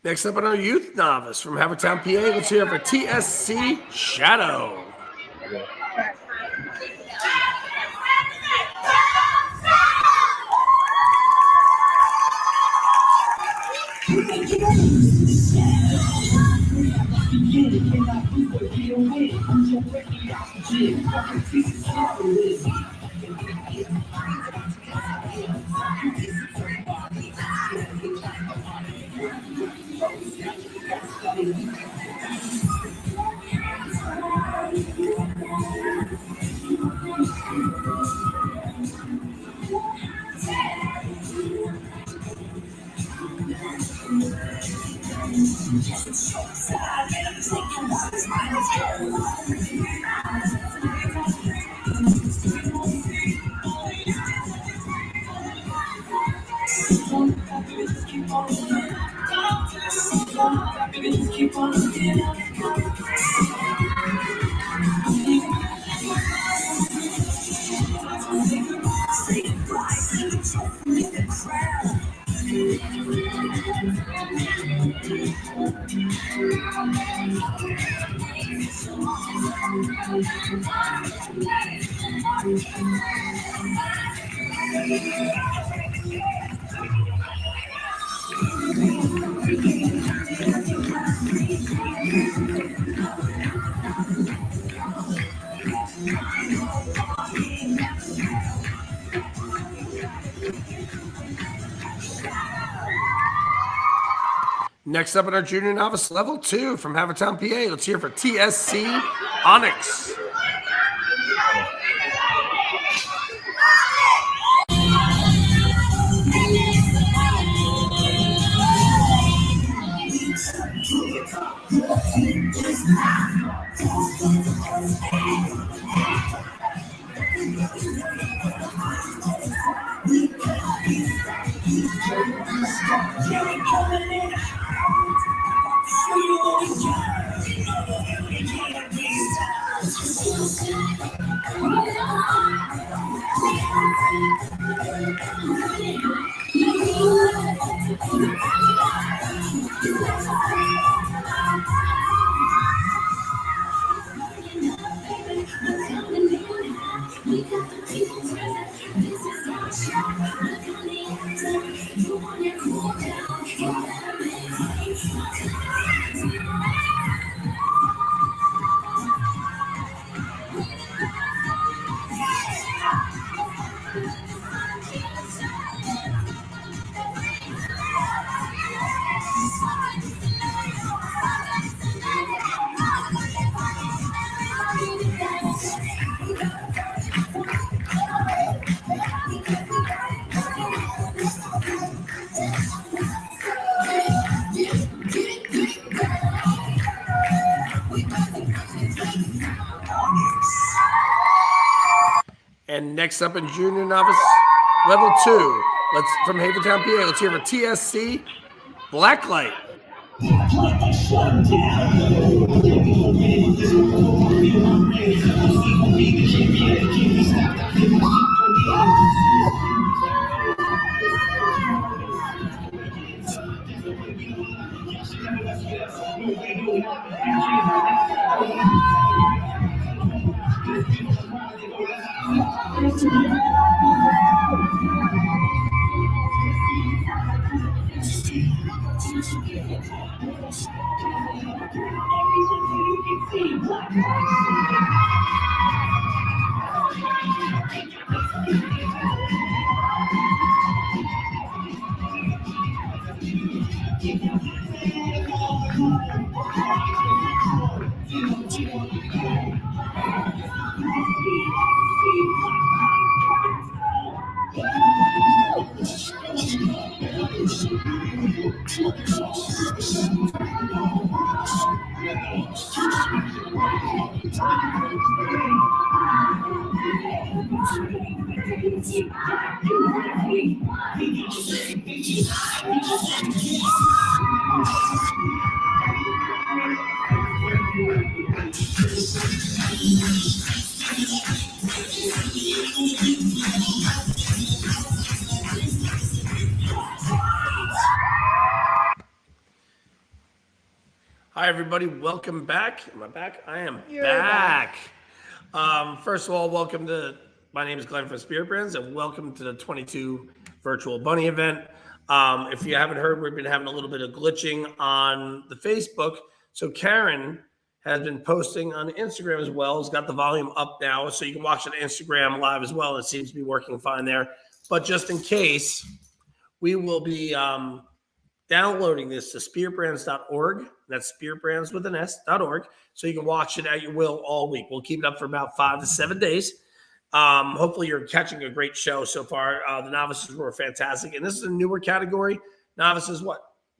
Next up on our youth novice from Havertown, PA. Let's hear it for TSC Shadow. Next up in our junior novice level 2 from Havertown, PA. Let's hear for TSC Onyx. And next up in junior novice level 2, from Havertown, PA. Let's hear for TSC Blacklight. Hi, everybody. Welcome back. Am I back? I am back. First of all, my name is Glenn from Spirit Brands, and welcome to the 22 virtual bunny event. If you haven't heard, we've been having a little bit of glitching on the Facebook. So Karen has been posting on Instagram as well. It's got the volume up now, so you can watch it on Instagram live as well. It seems to be working fine there. But just in case, we will be downloading this to spiritbrands.org. That's spiritbrands with an S.org. So you can watch it at your will all week. We'll keep it up for about 5 to 7 days. Hopefully you're catching a great show so far. The novices were fantastic. And this is a newer category. Novices,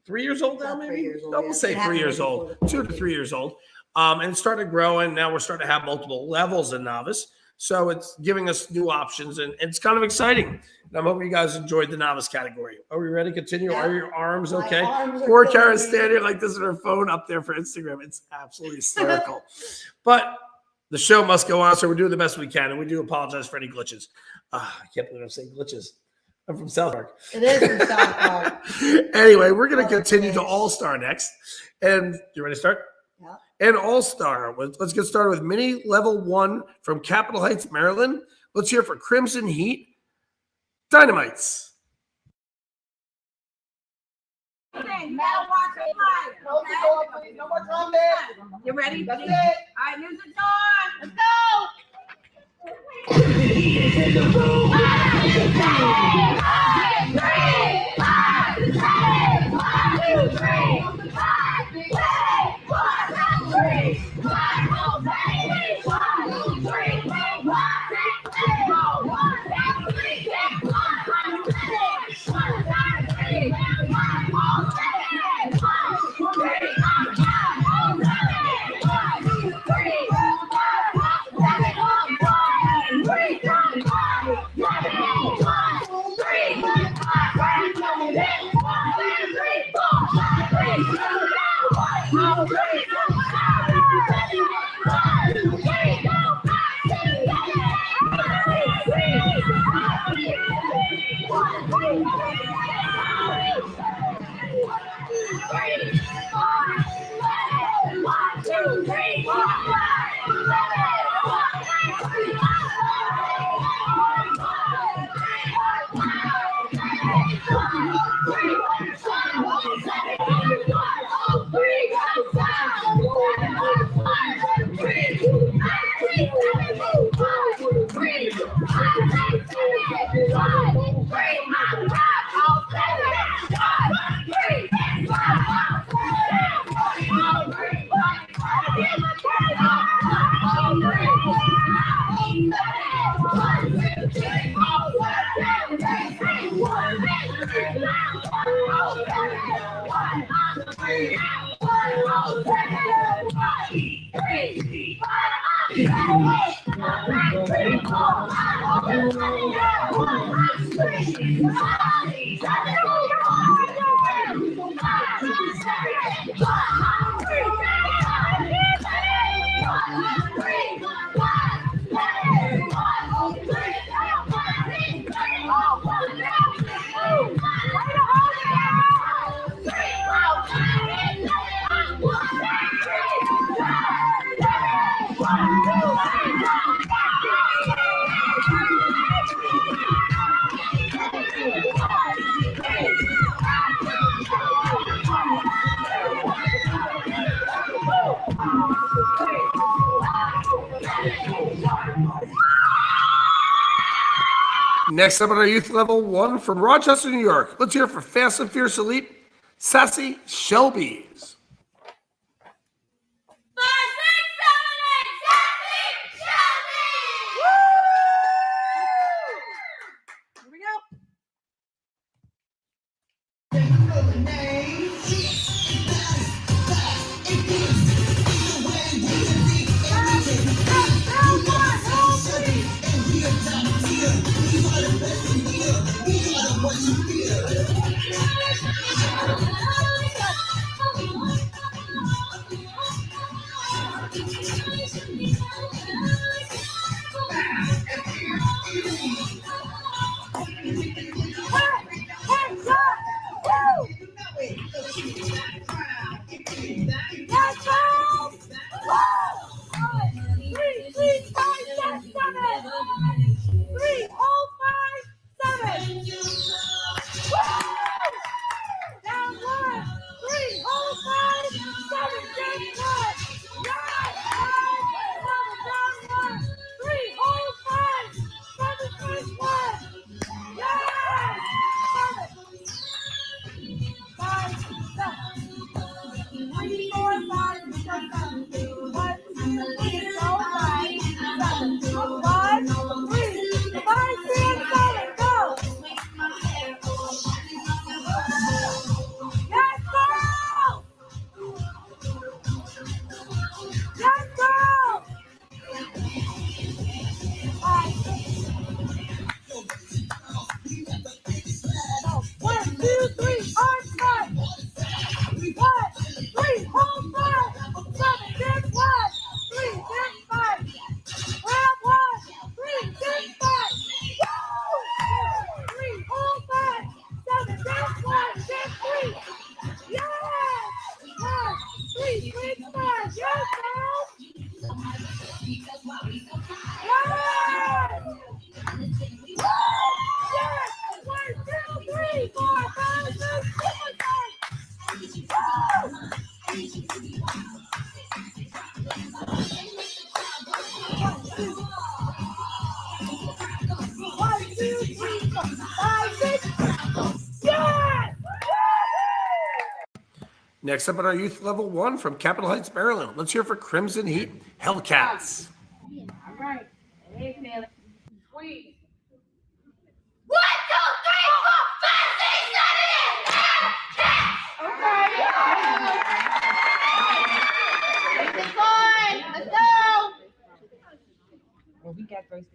3 years old now, maybe? 3 years old, No, we'll say 3 years old. 2 to 3 years old. And it started growing. Now we're starting to have multiple levels of novice. So it's giving us new options, and it's kind of exciting. And I'm hoping you guys enjoyed the novice category. Are we ready to continue? Yeah. Are your arms My okay? arms are Poor killing Kara's me. standing like this with her phone up there for Instagram. It's absolutely hysterical. But the show must go on, so we're doing the best we can, and we do apologize for any glitches. I can't believe I'm saying glitches. I'm from South Park. It is from South Park. Anyway, we're going to continue to All-Star next. And you ready to start? Yeah. And All-Star. Let's get started with mini level 1 from Capitol Heights, Maryland. Let's hear for Crimson Heat Dynamites. No more trumpet. You ready? That's it. All right, music on. Let's go. Three. Next up at our youth level 1 from Rochester, New York. Let's hear it for Fast and Fierce Elite, Sassy Shelby's. 5, 6, 7, 8, Sassy Shelby! Here we go. Next up at our youth level 1 from Capitol Heights, Maryland. Let's hear for Crimson Heat, Hellcats. All right. Hey, Felix. Squeeze. 1, 2, 3, 4, 5, 6, 7, 8. Okay. It's fine. Let's go. Well, we got first.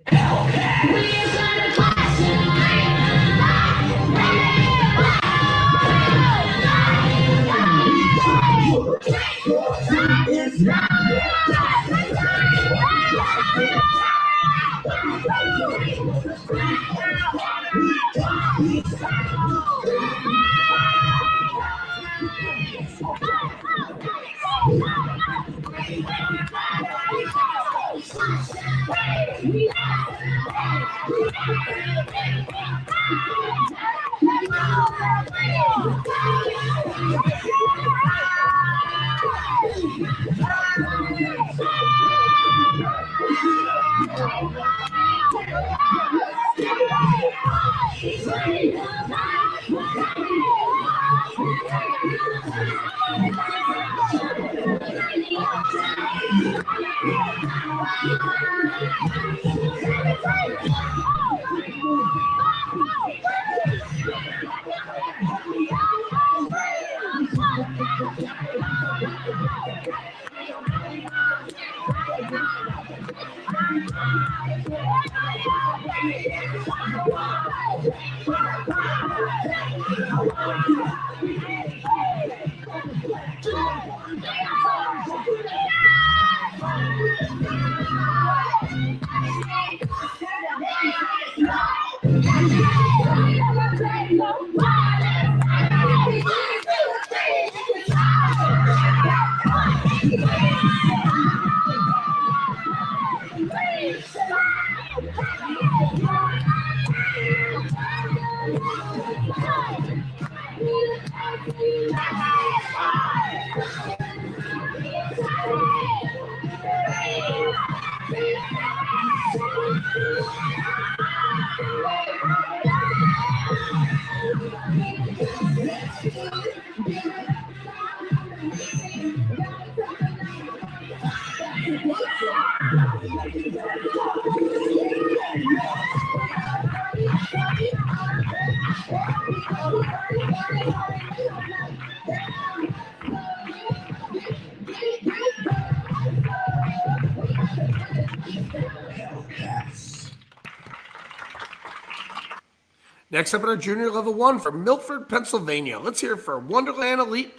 Next up in our junior level 1 from Milford, Pennsylvania. Let's hear it for Wonderland Elite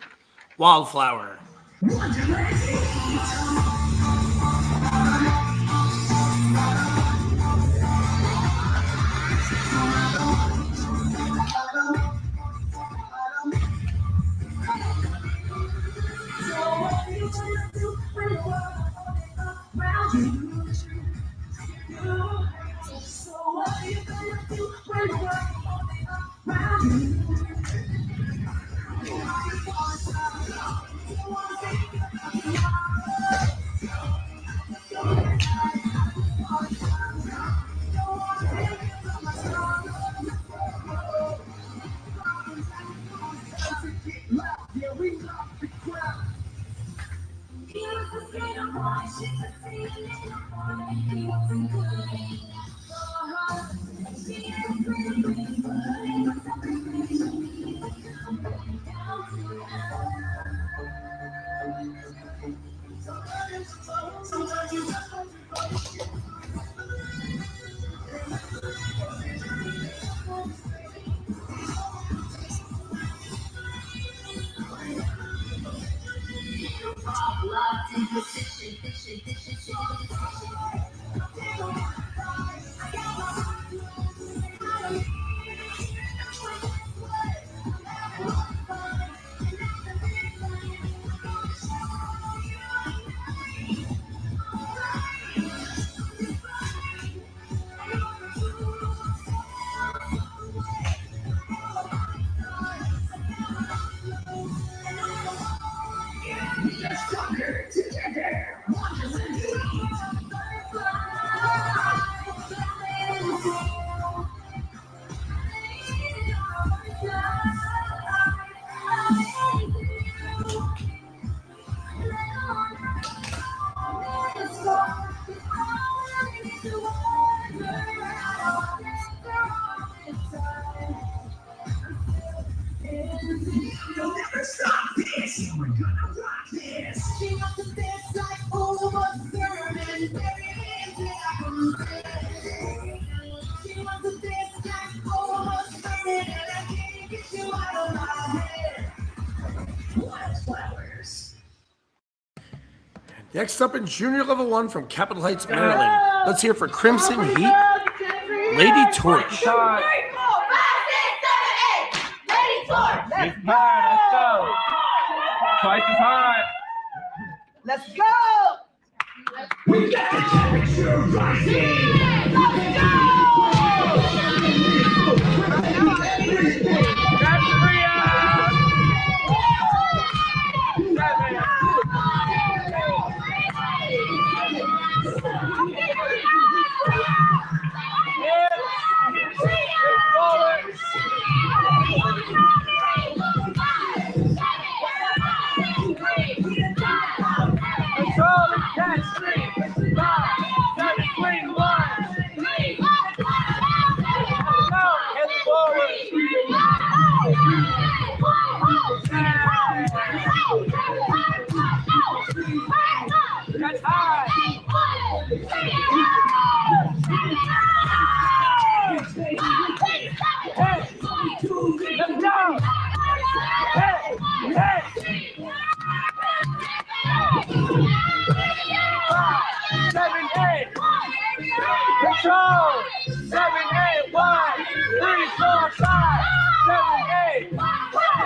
Wildflower. Next up in junior level 1 from Capitol Heights, Maryland. Let's hear for Crimson Heat, Lady Torch. It's time. Let's go. Twice as high. Let's go. We got the temperature rising.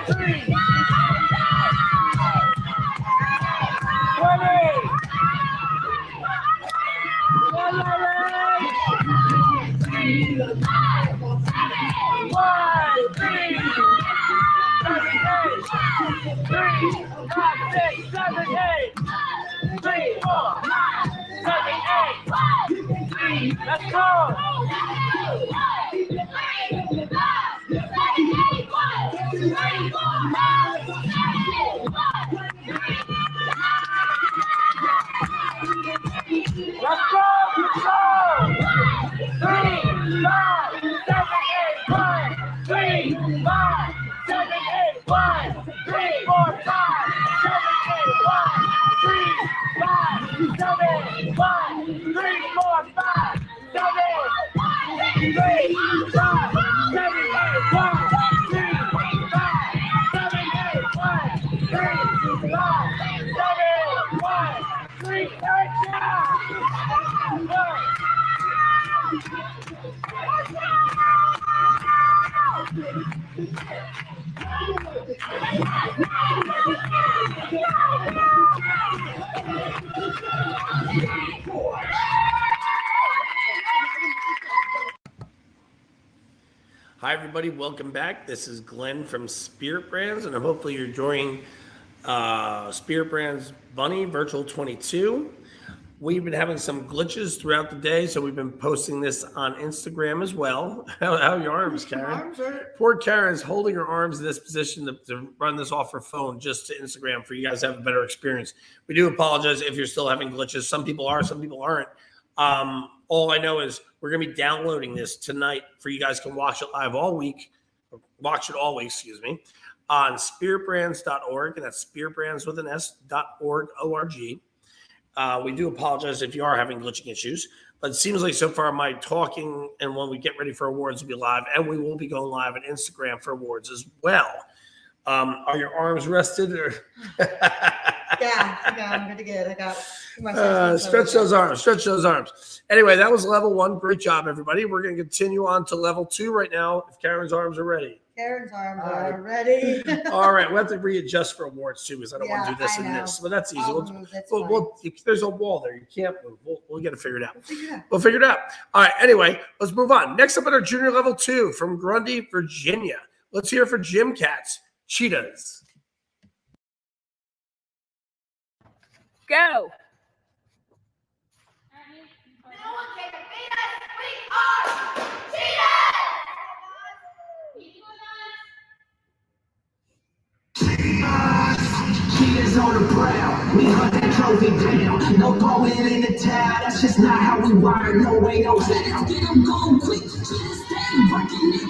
Let's go! Let's go! Let's go! 3, 5, 7, 8, 1. 3, 5, 7, 8, 1. 3, 4, 5, 7, 8, 1. 3, 5, 7, 1. 3, 4, 5, 7, 3, 5, 7, 8, 1. 3, 5, 7, 8, 1. 3, 5, 7, 1. 3, Hi, everybody. Welcome back. This is Glenn from Spirit Brands, and hopefully you're enjoying Spirit Brands Bunny Virtual 22. We've been having some glitches throughout the day, so we've been posting this on Instagram as well. How are your arms, Karen? Poor Karen's holding her arms in this position to run this off her phone just to Instagram for you guys to have a better experience. We do apologize if you're still having glitches. Some people are, some people aren't. All I know is we're going to be downloading this tonight for you guys can watch it live all week. Watch it all week, excuse me, on spiritbrands.org, and that's spiritbrands with an S.org, O-R-G. We do apologize if you are having glitching issues, but it seems like so far my talking and when we get ready for awards will be live, and we will be going live on Instagram for awards as well. Are your arms rested? Or Yeah, I'm good to get. I got stretch those arms. Anyway, that was level 1. Great job, everybody. We're going to continue on to level 2 right now if Karen's arms are ready. Karen's arms All right. are ready. All right, we'll have to readjust for awards too because I don't want to Yeah, do this I and know. this, but that's easy. I'll move, that's fine. There's a wall there. You can't move. We'll get it figured out. Yeah. We'll figure it out. All right. Anyway, let's move on. Next up at our junior level 2 from Grundy, Virginia. Let's hear for Gym Cats, Cheetahs. Go! No one can defeat us. We are Cheetahs on the prowl, we hunt that trophy down. No throwing in the towel, that's just not how we wired. No way, no how. Get them going quick, cheetahs stay working it.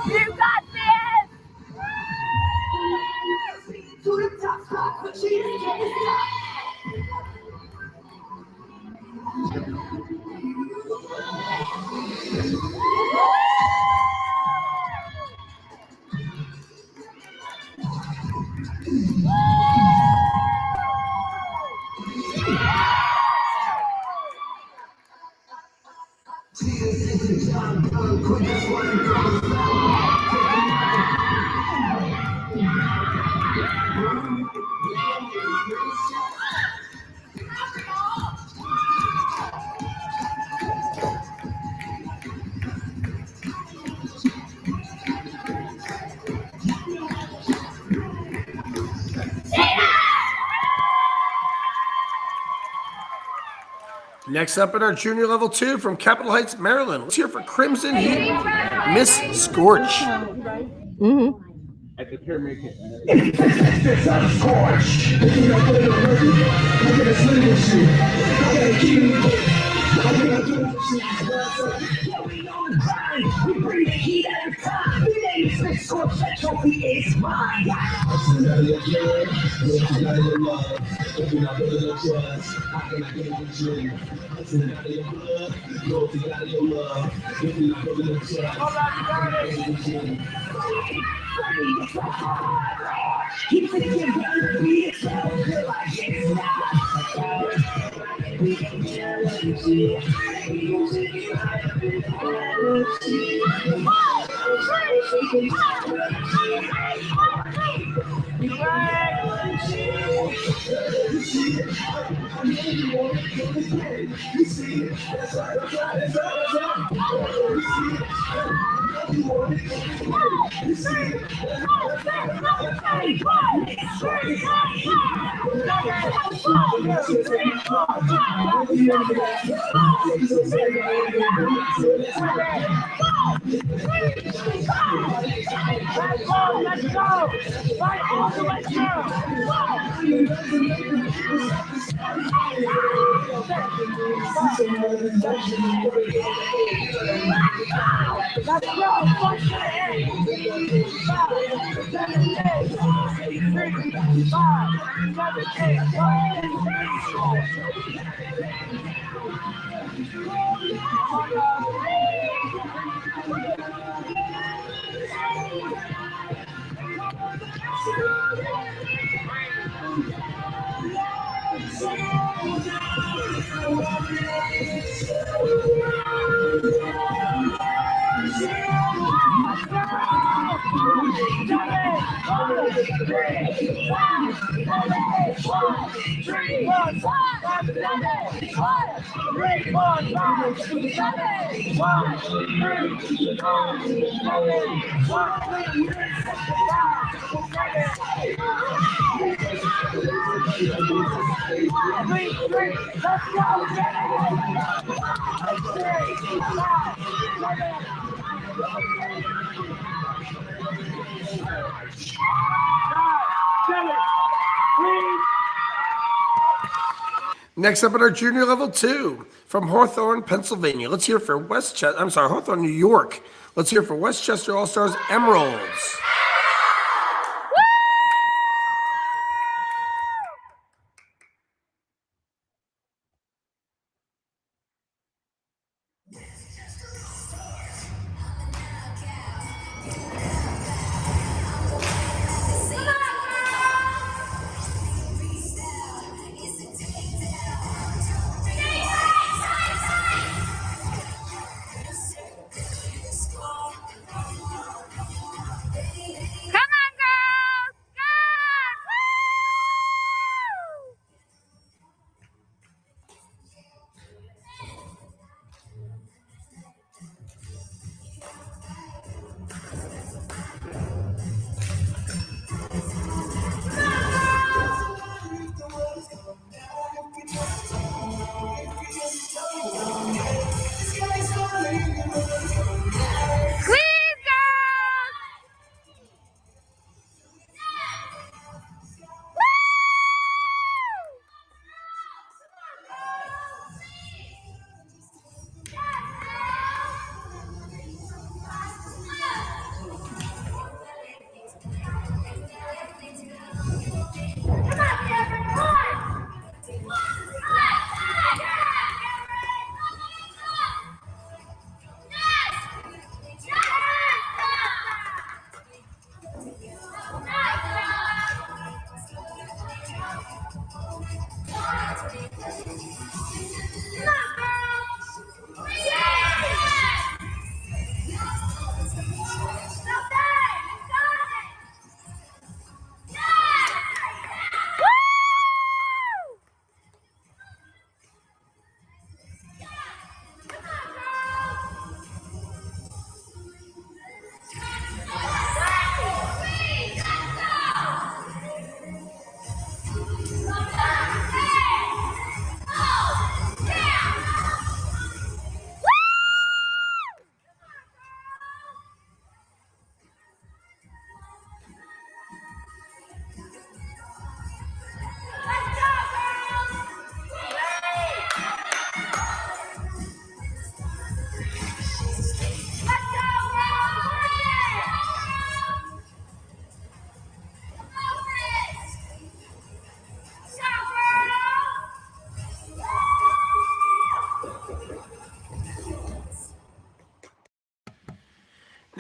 You got this! to the top spot, but cheetahs can't stop. Next up at our junior level 2 from Capitol Heights, Maryland. Let's hear for Crimson Heat, Miss Scorch. Mm-hmm. At the pyramid camp. We bring the heat every time. The name is Miss Scorch, that trophy is mine. Keep thinking better, be yourself, feel like it's not. We can guarantee, we gon' take it higher. Let's go! Fight all the way down! Let's go! Fight to the end! 5, 7, 8, 3, 5, Next up at our junior level 2 from Hawthorne, Pennsylvania. Let's hear for Hawthorne, New York. Let's hear for Westchester All-Stars Emeralds.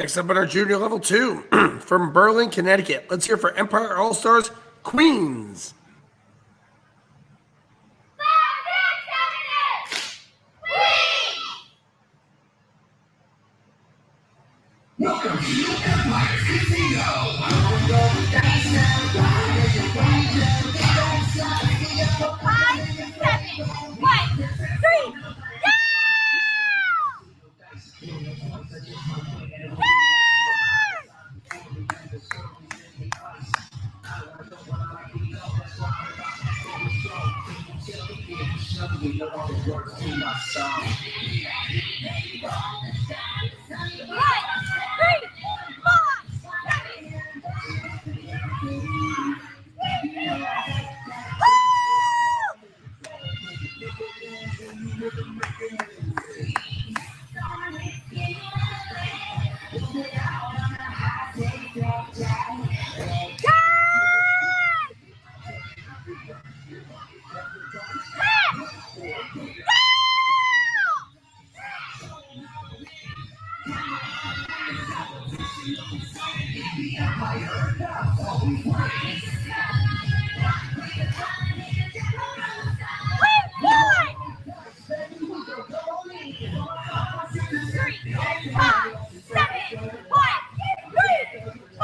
Next up on our junior level 2 from Berlin, Connecticut. Let's hear for Empire All Stars Queens. Welcome to Empire Casino.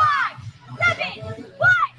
5, 7, 1, 3, go!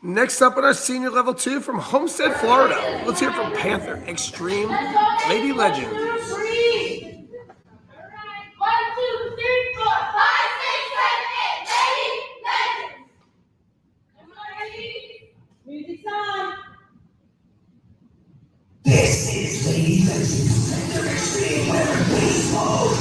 Next up on our senior level 2 from Homestead, Florida. Let's hear from Panther Extreme Lady Legends. 1, 2, 3, 4, 5, 6, 7, 8, ladies, legends. Music's on. This is Lady Legends. Extreme Weather Beast Mode.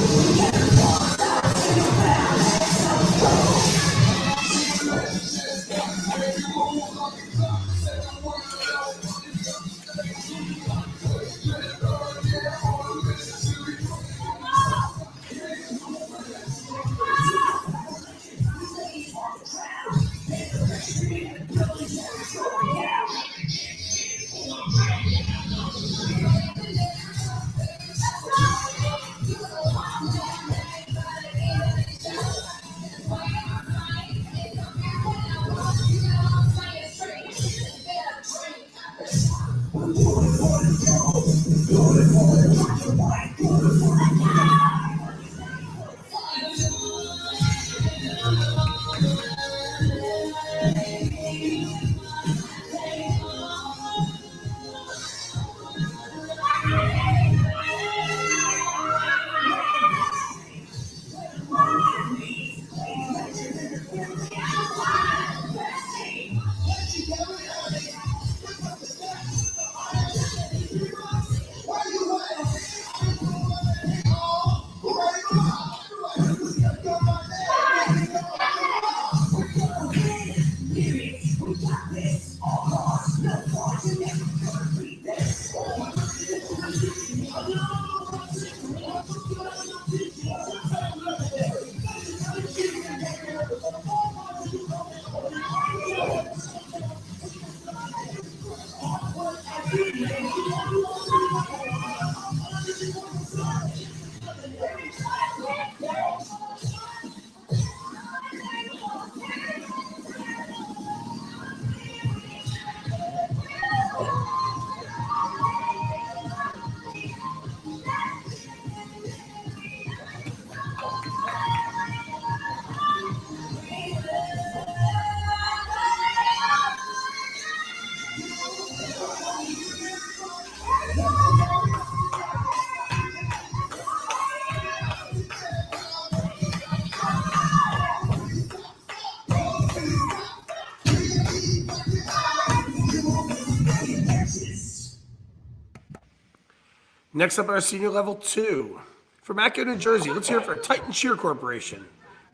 Next up, our senior level 2. From Acton, New Jersey, let's hear it for Titan Cheer Corporation.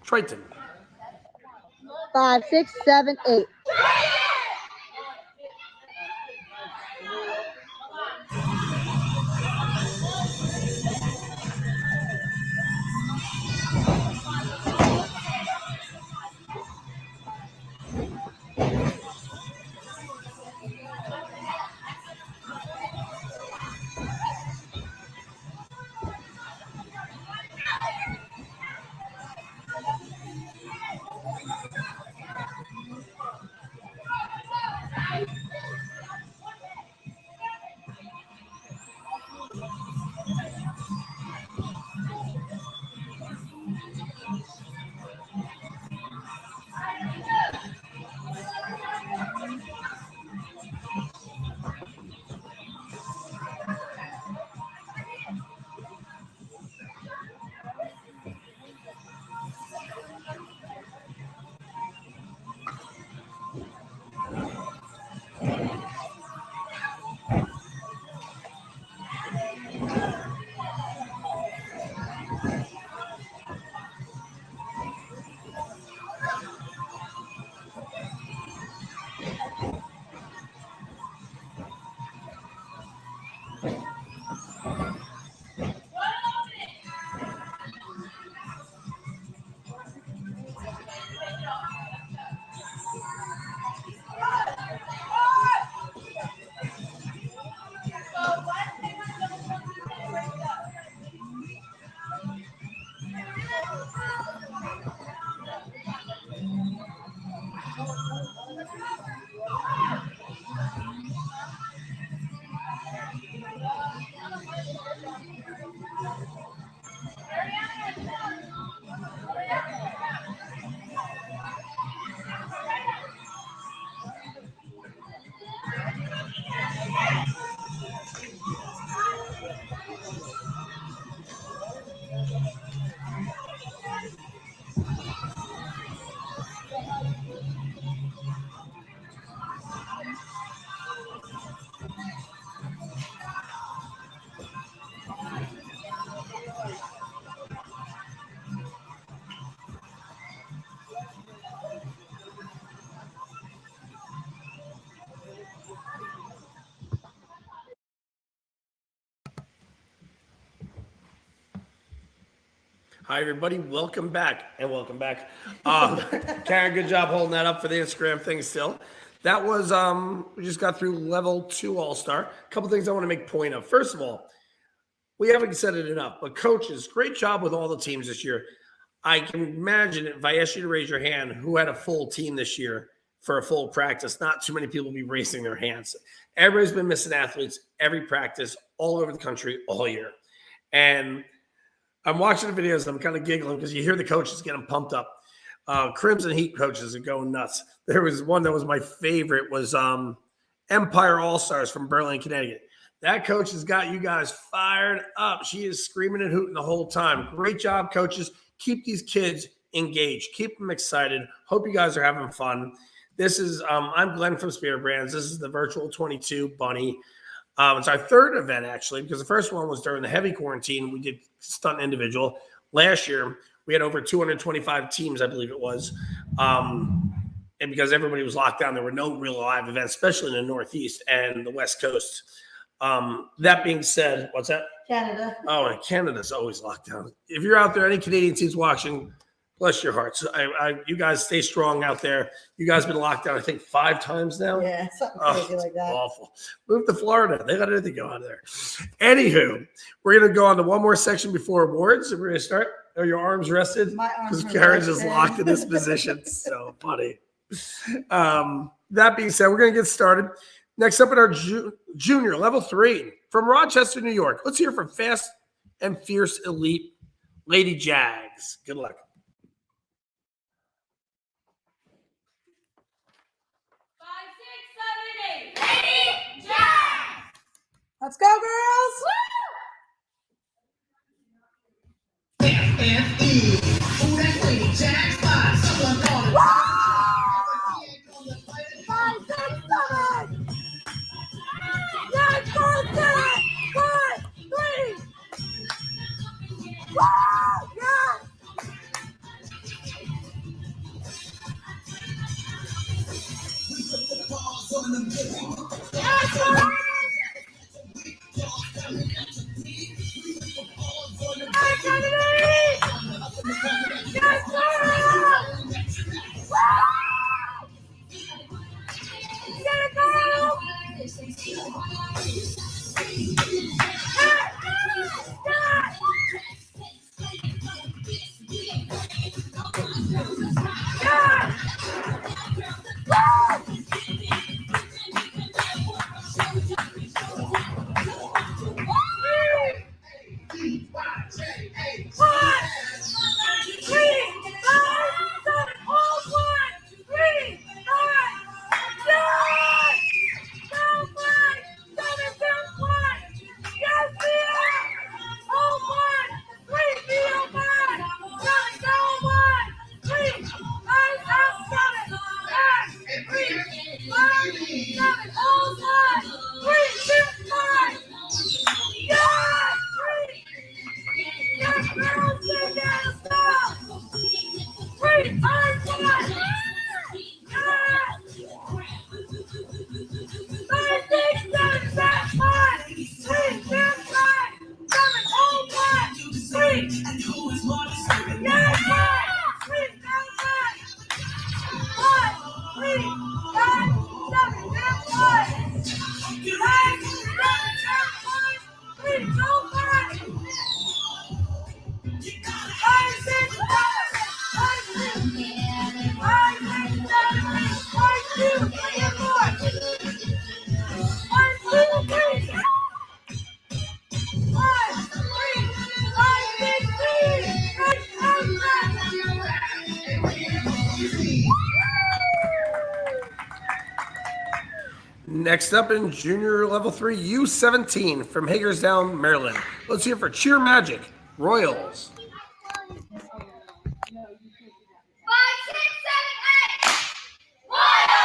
Triton. 5, 6, 7, 8. Hi, everybody. Welcome back. And welcome back. Karen, good job holding that up for the Instagram thing still. That was, we just got through level 2 All-Star. A couple things I want to make point of. First of all, we haven't said it enough, but coaches, great job with all the teams this year. I can imagine if I asked you to raise your hand who had a full team this year for a full practice, not too many people will be raising their hands. Everybody's been missing athletes every practice all over the country all year. And I'm watching the videos and I'm kind of giggling because you hear the coaches getting pumped up. Crimson Heat coaches are going nuts. There was one that was my favorite was Empire All-Stars from Berlin, Connecticut. That coach has got you guys fired up. She is screaming and hooting the whole time. Great job, coaches. Keep these kids engaged. Keep them excited. Hope you guys are having fun. This is, I'm Glenn from Spirit Brands. This is the Virtual 22 Bunny. It's our third event, actually, because the first one was during the heavy quarantine. We did stunt individual. Last year, we had over 225 teams, I believe it was. And because everybody was locked down, there were no real live events, especially in the Northeast and the West Coast. That being said, what's that? Canada. Oh, and Canada's always locked down. If you're out there, any Canadian teams watching, bless your hearts. You guys stay strong out there. You guys been locked down, I think, 5 times now. Yeah, something crazy like that. Awful. Move to Florida. They got everything going on there. Anywho, we're going to go on to one more section before awards. We're going to start. Are your arms rested? My arms Because are Karen's just rested. locked in this position. So funny. That being said, we're going to get started. Next up at our junior level 3 from Rochester, New York. Let's hear from Fast and Fierce Elite Lady Jags. Good luck. 5, 6, 7, 8. Lady Jack. Let's go, girls. F-F-E. Ooh, that lady Jack spot. Someone call it. 5, 6, 7. 9, 4, 10, 5, 3, And who is more deserving? Next up in junior level 3, U17 from Hagerstown, Maryland. Let's hear for Cheer Magic Royals. 5, 6, 7, 8. Wild!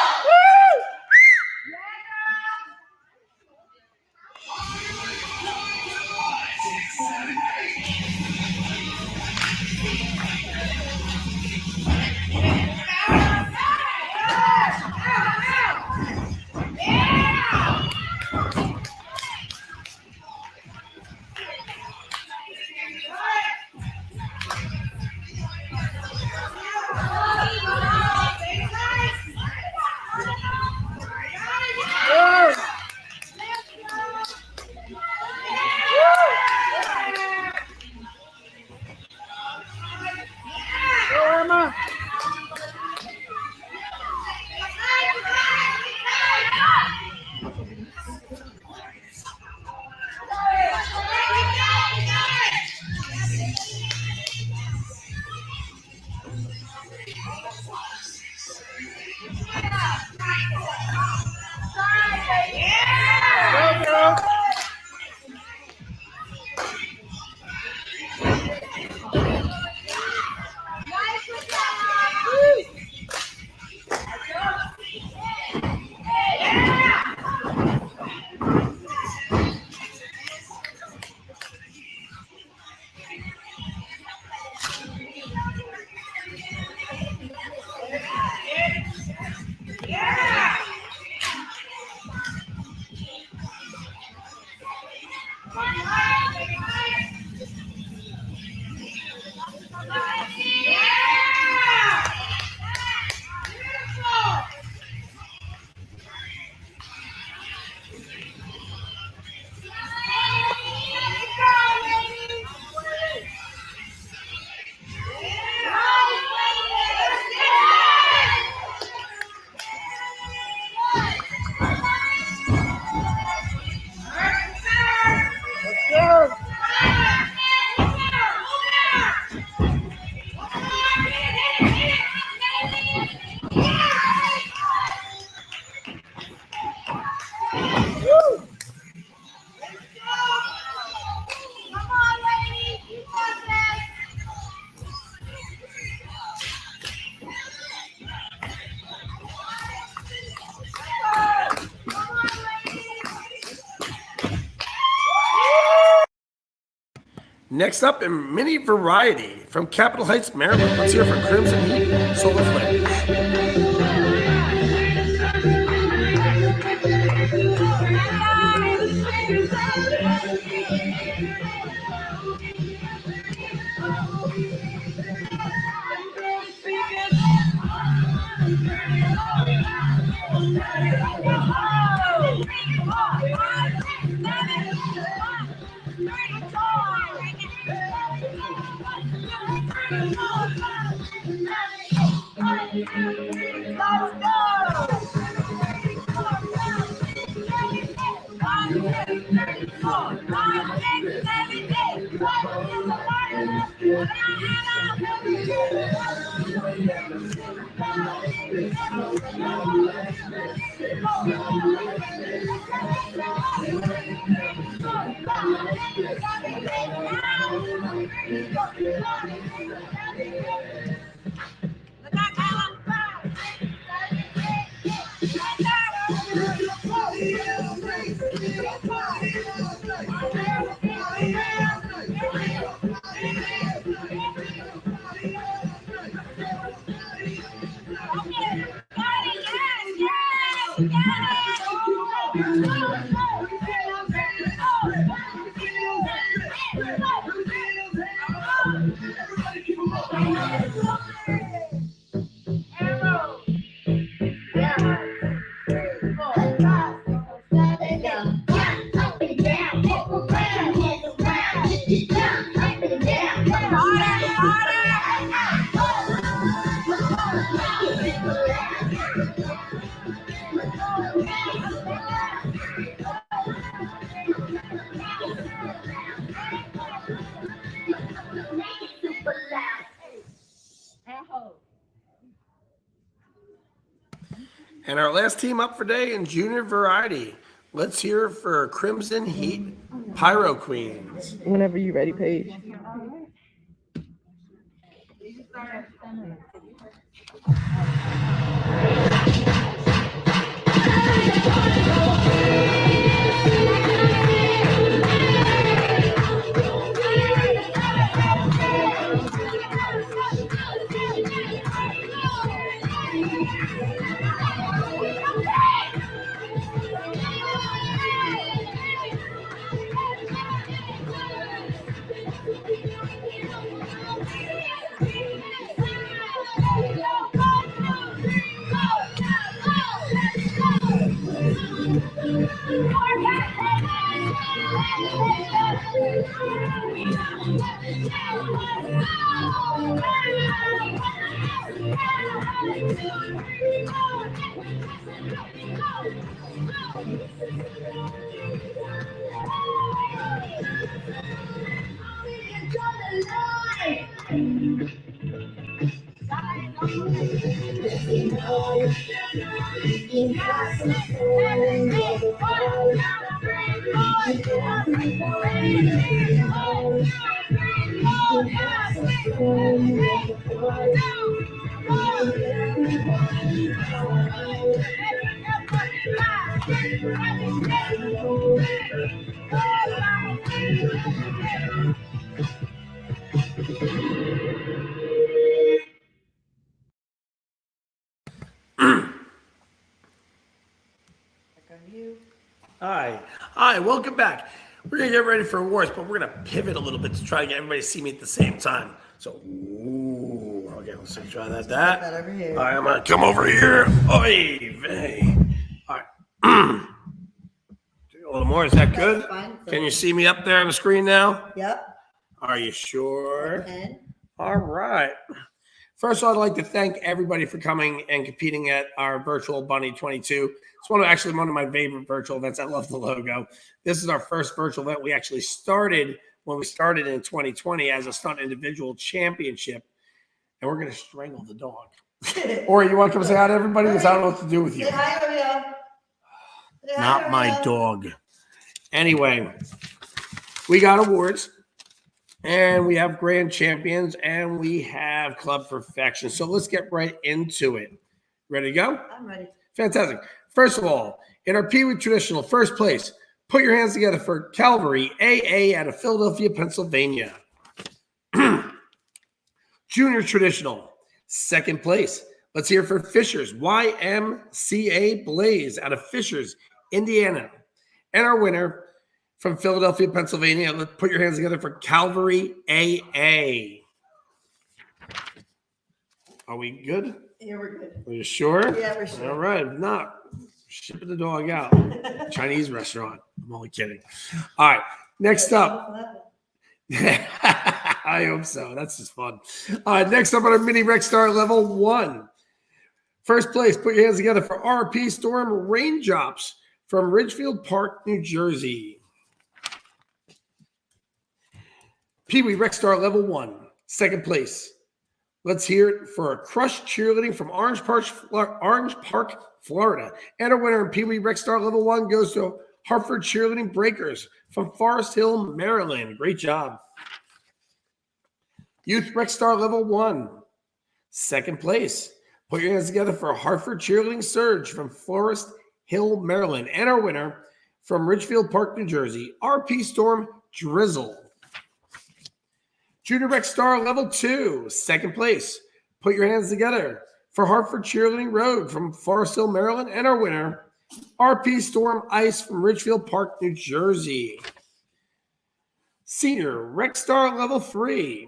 Next up in mini variety from Capitol Heights, Maryland. Let's hear from Crimson Heat Solar Flames. And our last team up for day in junior variety. Let's hear for Crimson Heat Pyro Queens. Whenever you're ready, Paige. Hi, welcome back. We're gonna get ready for awards, but we're gonna pivot a little bit to try to get everybody to see me at the same time. So, okay, let's try that. That over here. All right, I'm gonna come over here. Oy vey. All right. A little more. Is that good? Fine. Can you see me up there on the screen now? Yep. Are you sure? And All right. First of all, I'd like to thank everybody for coming and competing at our virtual Bunny 22. It's one of my favorite virtual events. I love the logo. This is our first virtual event. We actually started when we started in 2020 as a stunt individual championship, and we're going to strangle the dog. Or you want to come say hi to everybody? Because I don't know what to do with you. say hi, Oreo. Say hi, Not my Oreo. dog. Anyway, we got awards. And we have grand champions, and we have club perfection. So let's get right into it. Ready to go? I'm ready. Fantastic. First of all, in our Pee Wee Traditional, first place, put your hands together for Calvary AA out of Philadelphia, Pennsylvania. Junior Traditional, second place. Let's hear for Fishers, YMCA Blaze out of Fishers, Indiana. And our winner, from Philadelphia, Pennsylvania, let's put your hands together for Calvary AA. Are we good? Yeah, we're good. Are you sure? Yeah, we're sure. All right. If not, shipping the dog out. Chinese restaurant. I'm only kidding. All right. Next up. I hope so. That's just fun. Next up on our mini Rec Star level 1. First place, put your hands together for RP Storm Raindrops from Ridgefield Park, New Jersey. Pee Wee Rec Star level 1, second place. Let's hear it for Crush Cheerleading from Orange Park, Florida. And our winner in Pee Wee Rec Star level 1 goes to Hartford Cheerleading Breakers from Forest Hill, Maryland. Great job. Youth Rec Star level 1, second place. Put your hands together for Hartford Cheerleading Surge from Forest Hill, Maryland. And our winner from Ridgefield Park, New Jersey, RP Storm Drizzle. Junior Rec Star level 2, second place. Put your hands together for Hartford Cheerleading Road from Forest Hill, Maryland. And our winner, RP Storm Ice from Ridgefield Park, New Jersey. Senior Rec Star level 3,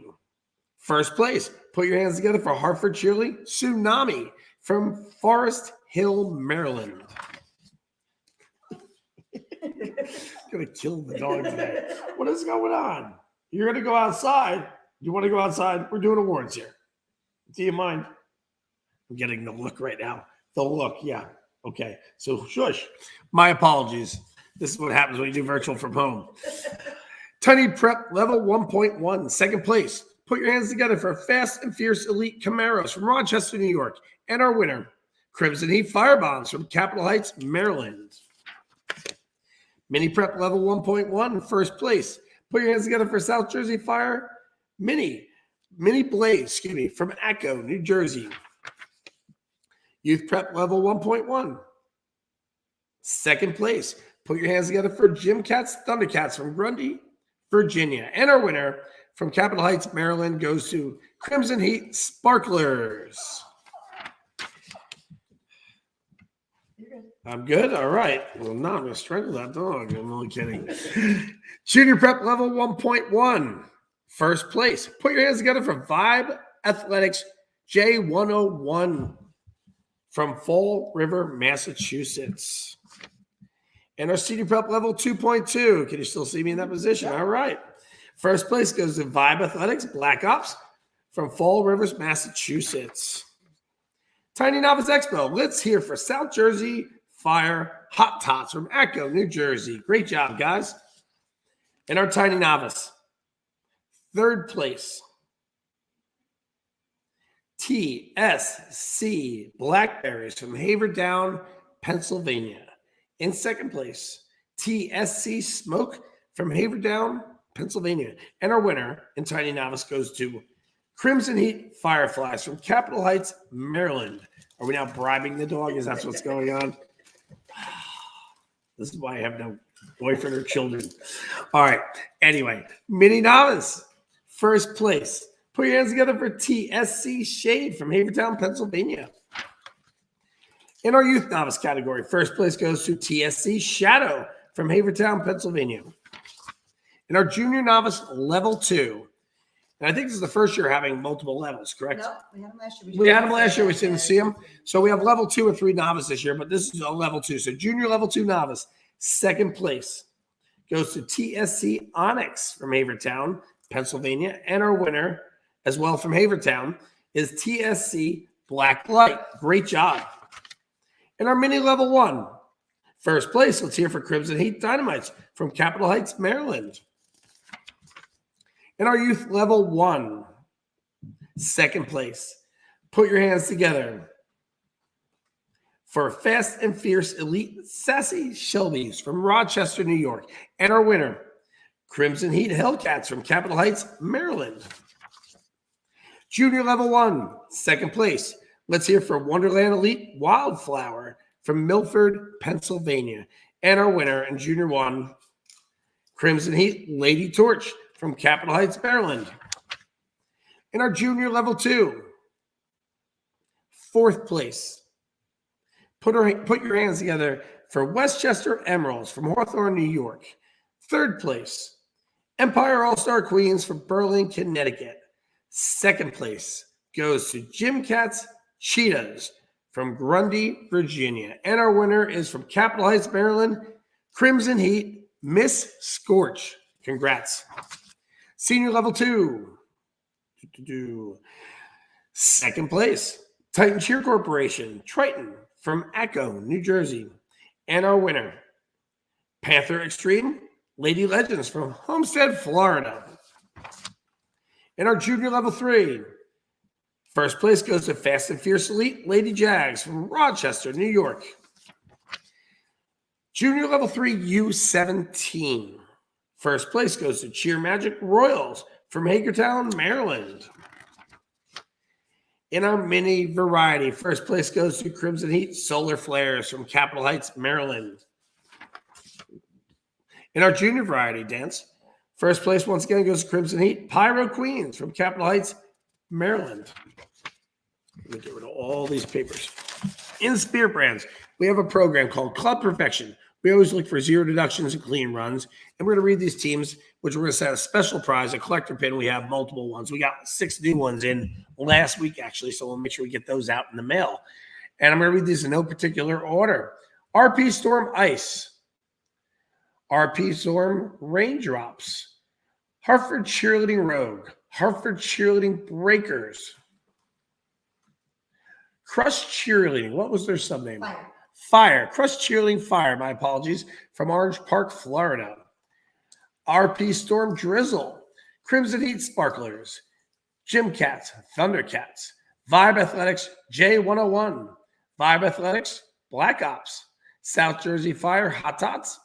first place. Put your hands together for Hartford Cheerleading Tsunami from Forest Hill, Maryland. Gonna kill the dog today. What is going on? You're going to go outside. You want to go outside? We're doing awards here. Do you mind? I'm getting the look right now. The look, yeah. Okay. So, shush. My apologies. This is what happens when you do virtual from home. Tiny Prep level 1.1, second place. Put your hands together for Fast and Fierce Elite Camaros from Rochester, New York. And our winner, Crimson Heat Firebombs from Capitol Heights, Maryland. Mini Prep Level 1.1, first place. Put your hands together for South Jersey Fire Mini Blaze, from Echo, New Jersey. Youth Prep Level 1.1, second place. Put your hands together for Gym Cats Thundercats from Grundy, Virginia. And our winner from Capitol Heights, Maryland, goes to Crimson Heat Sparklers. I'm good. All right. Well, no, I'm going to strangle that dog. I'm only kidding. Junior Prep Level 1.1, first place. Put your hands together for Vibe Athletics J101 from Fall River, Massachusetts. And our Senior Prep Level 2.2. Can you still see me in that position? All right. First place goes to Vibe Athletics Black Ops from Fall Rivers, Massachusetts. Tiny Novice Expo. Let's hear for South Jersey Fire Hot Tots from Echo, New Jersey. Great job, guys. And our Tiny Novice, third place. TSC Blackberries from Haverdown, Pennsylvania. In second place, TSC Smoke from Haverdown, Pennsylvania. And our winner in Tiny Novice goes to Crimson Heat Fireflies from Capitol Heights, Maryland. Are we now bribing the dog? Is that what's going on? This is why I have no boyfriend or children. All right. Anyway, Mini Novice, first place. Put your hands together for TSC Shade from Havertown, Pennsylvania. In our Youth Novice category, first place goes to TSC Shadow from Havertown, Pennsylvania. In our Junior Novice Level 2, and I think this is the first year having multiple levels, correct? No, we had them last year. We had them last year. We didn't see them. So we have Level 2 and 3 Novice this year, but this is a Level 2. So Junior Level 2 Novice, second place goes to TSC Onyx from Havertown, Pennsylvania. And our winner, as well from Havertown, is TSC Black Light. Great job. And our Mini Level 1, first place, let's hear for Crimson Heat Dynamites from Capitol Heights, Maryland. In our Youth Level 1, second place, put your hands together for Fast and Fierce Elite Sassy Shelbys from Rochester, New York. And our winner, Crimson Heat Hellcats from Capitol Heights, Maryland. Junior Level 1, second place, let's hear for Wonderland Elite Wildflower from Milford, Pennsylvania. And our winner in Junior 1, Crimson Heat Lady Torch from Capitol Heights, Maryland. In our Junior Level 2, fourth place. Put your hands together for Westchester Emeralds from Hawthorne, New York. Third place. Empire All-Star Queens from Berlin, Connecticut. Second place goes to Gym Cats Cheetahs from Grundy, Virginia. And our winner is from Capitol Heights, Maryland, Crimson Heat Miss Scorch. Congrats. Senior Level 2. Second place, Titan Cheer Corporation, Triton from Echo, New Jersey. And our winner, Panther Extreme Lady Legends from Homestead, Florida. In our Junior Level 3, first place goes to Fast and Fierce Elite Lady Jags from Rochester, New York. Junior Level 3 U17. First place goes to Cheer Magic Royals from Hagerstown, Maryland. In our Mini Variety, first place goes to Crimson Heat Solar Flares from Capitol Heights, Maryland. In our Junior Variety dance, first place once again goes to Crimson Heat Pyro Queens from Capitol Heights, Maryland. Let me get rid of all these papers. In Spear Brands, we have a program called Club Perfection. We always look for zero deductions and clean runs. And we're going to read these teams, which we're going to set a special prize, a collector pin. We have multiple ones. We got 6 new ones in last week, actually. So we'll make sure we get those out in the mail. And I'm going to read these in no particular order. RP Storm Ice. RP Storm Raindrops. Hartford Cheerleading Rogue. Hartford Cheerleading Breakers. Crush Cheerleading. What was their subname? Fire. Crush Cheerleading Fire. My apologies. From Orange Park, Florida. RP Storm Drizzle. Crimson Heat Sparklers. Gym Cats. Thundercats. Vibe Athletics J101. Vibe Athletics, Black Ops, South Jersey Fire, Hot Tots,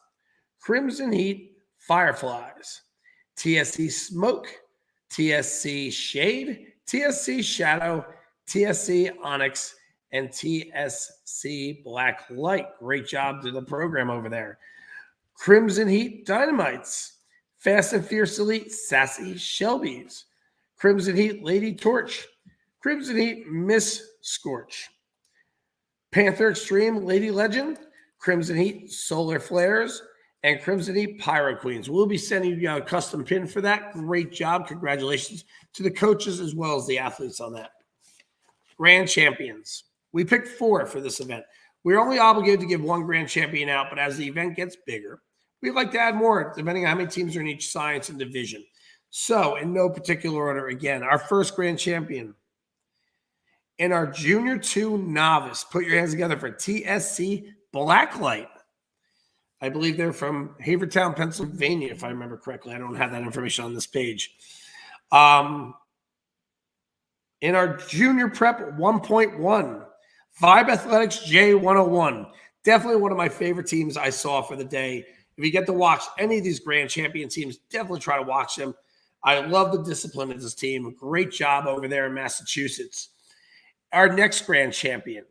Crimson Heat, Fireflies, TSC Smoke, TSC Shade, TSC Shadow, TSC Onyx, and TSC Black Light. Great job to the program over there. Crimson Heat Dynamites, Fast and Fierce Elite, Sassy Shelbys, Crimson Heat Lady Torch, Crimson Heat Miss Scorch, Panther Extreme Lady Legend, Crimson Heat Solar Flares, and Crimson Heat Pyro Queens. We'll be sending you a custom pin for that. Great job. Congratulations to the coaches as well as the athletes on that. Grand Champions. We picked 4 for this event. We're only obligated to give 1 grand champion out, but as the event gets bigger, we'd like to add more, depending on how many teams are in each science and division. So, in no particular order, again, our first grand champion in our Junior 2 Novice. Put your hands together for TSC Blacklight. I believe they're from Havertown, Pennsylvania, if I remember correctly. I don't have that information on this page. In our Junior Prep 1.1, Vibe Athletics J101. Definitely one of my favorite teams I saw for the day. If you get to watch any of these grand champion teams, definitely try to watch them. I love the discipline of this team. Great job over there in Massachusetts. Our next grand champion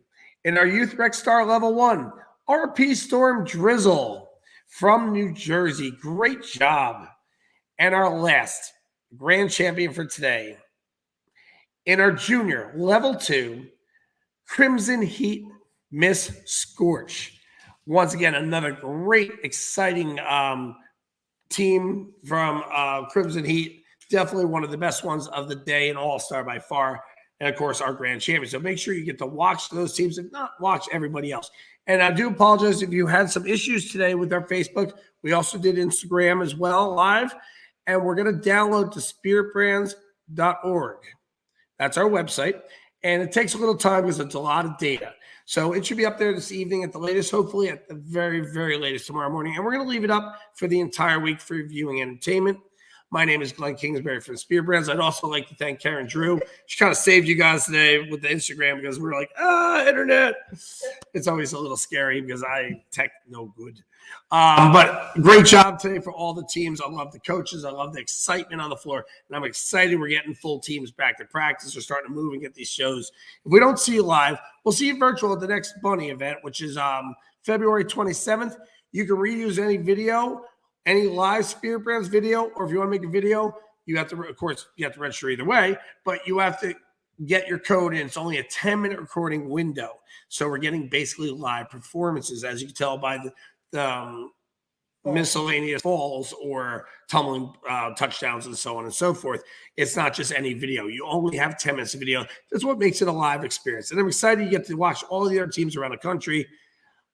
in our Youth Rec Star Level 1, RP Storm Drizzle from New Jersey. Great job. And our last grand champion for today in our Junior Level 2, Crimson Heat Miss Scorch. Once again, another great, exciting team from Crimson Heat. Definitely one of the best ones of the day, an all-star by far. And, of course, our grand champion. So make sure you get to watch those teams and not watch everybody else. And I do apologize if you had some issues today with our Facebook. We also did Instagram as well live. And we're going to download to spiritbrands.org. That's our website. And it takes a little time because it's a lot of data. So it should be up there this evening at the latest, hopefully at the very, very latest tomorrow morning. And we're going to leave it up for the entire week for viewing entertainment. My name is Glenn Kingsbury from Spirit Brands. I'd also like to thank Karen Drew. She kind of saved you guys today with the Instagram because we're like, internet. It's always a little scary because I tech no good. But great job today for all the teams. I love the coaches. I love the excitement on the floor. And I'm excited we're getting full teams back to practice. We're starting to move and get these shows. If we don't see you live, we'll see you virtual at the next Bunny event, which is February 27th. You can reuse any video, any live Spirit Brands video, or if you want to make a video, you have to, of course, you have to register either way, but you have to get your code in. It's only a 10-minute recording window. So we're getting basically live performances, as you can tell by the miscellaneous falls or tumbling touchdowns and so on and so forth. It's not just any video. You only have 10 minutes of video. That's what makes it a live experience. And I'm excited you get to watch all of the other teams around the country.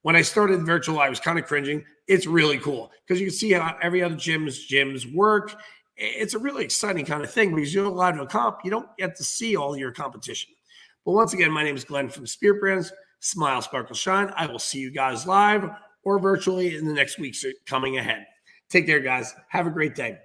When I started virtual, I was kind of cringing. It's really cool because you can see how every other gyms work. It's a really exciting kind of thing because you're allowed to comp. You don't get to see all your competition. But once again, my name is Glenn from Spirit Brands. Smile, sparkle, shine. I will see you guys live or virtually in the next weeks coming ahead. Take care, guys. Have a great day.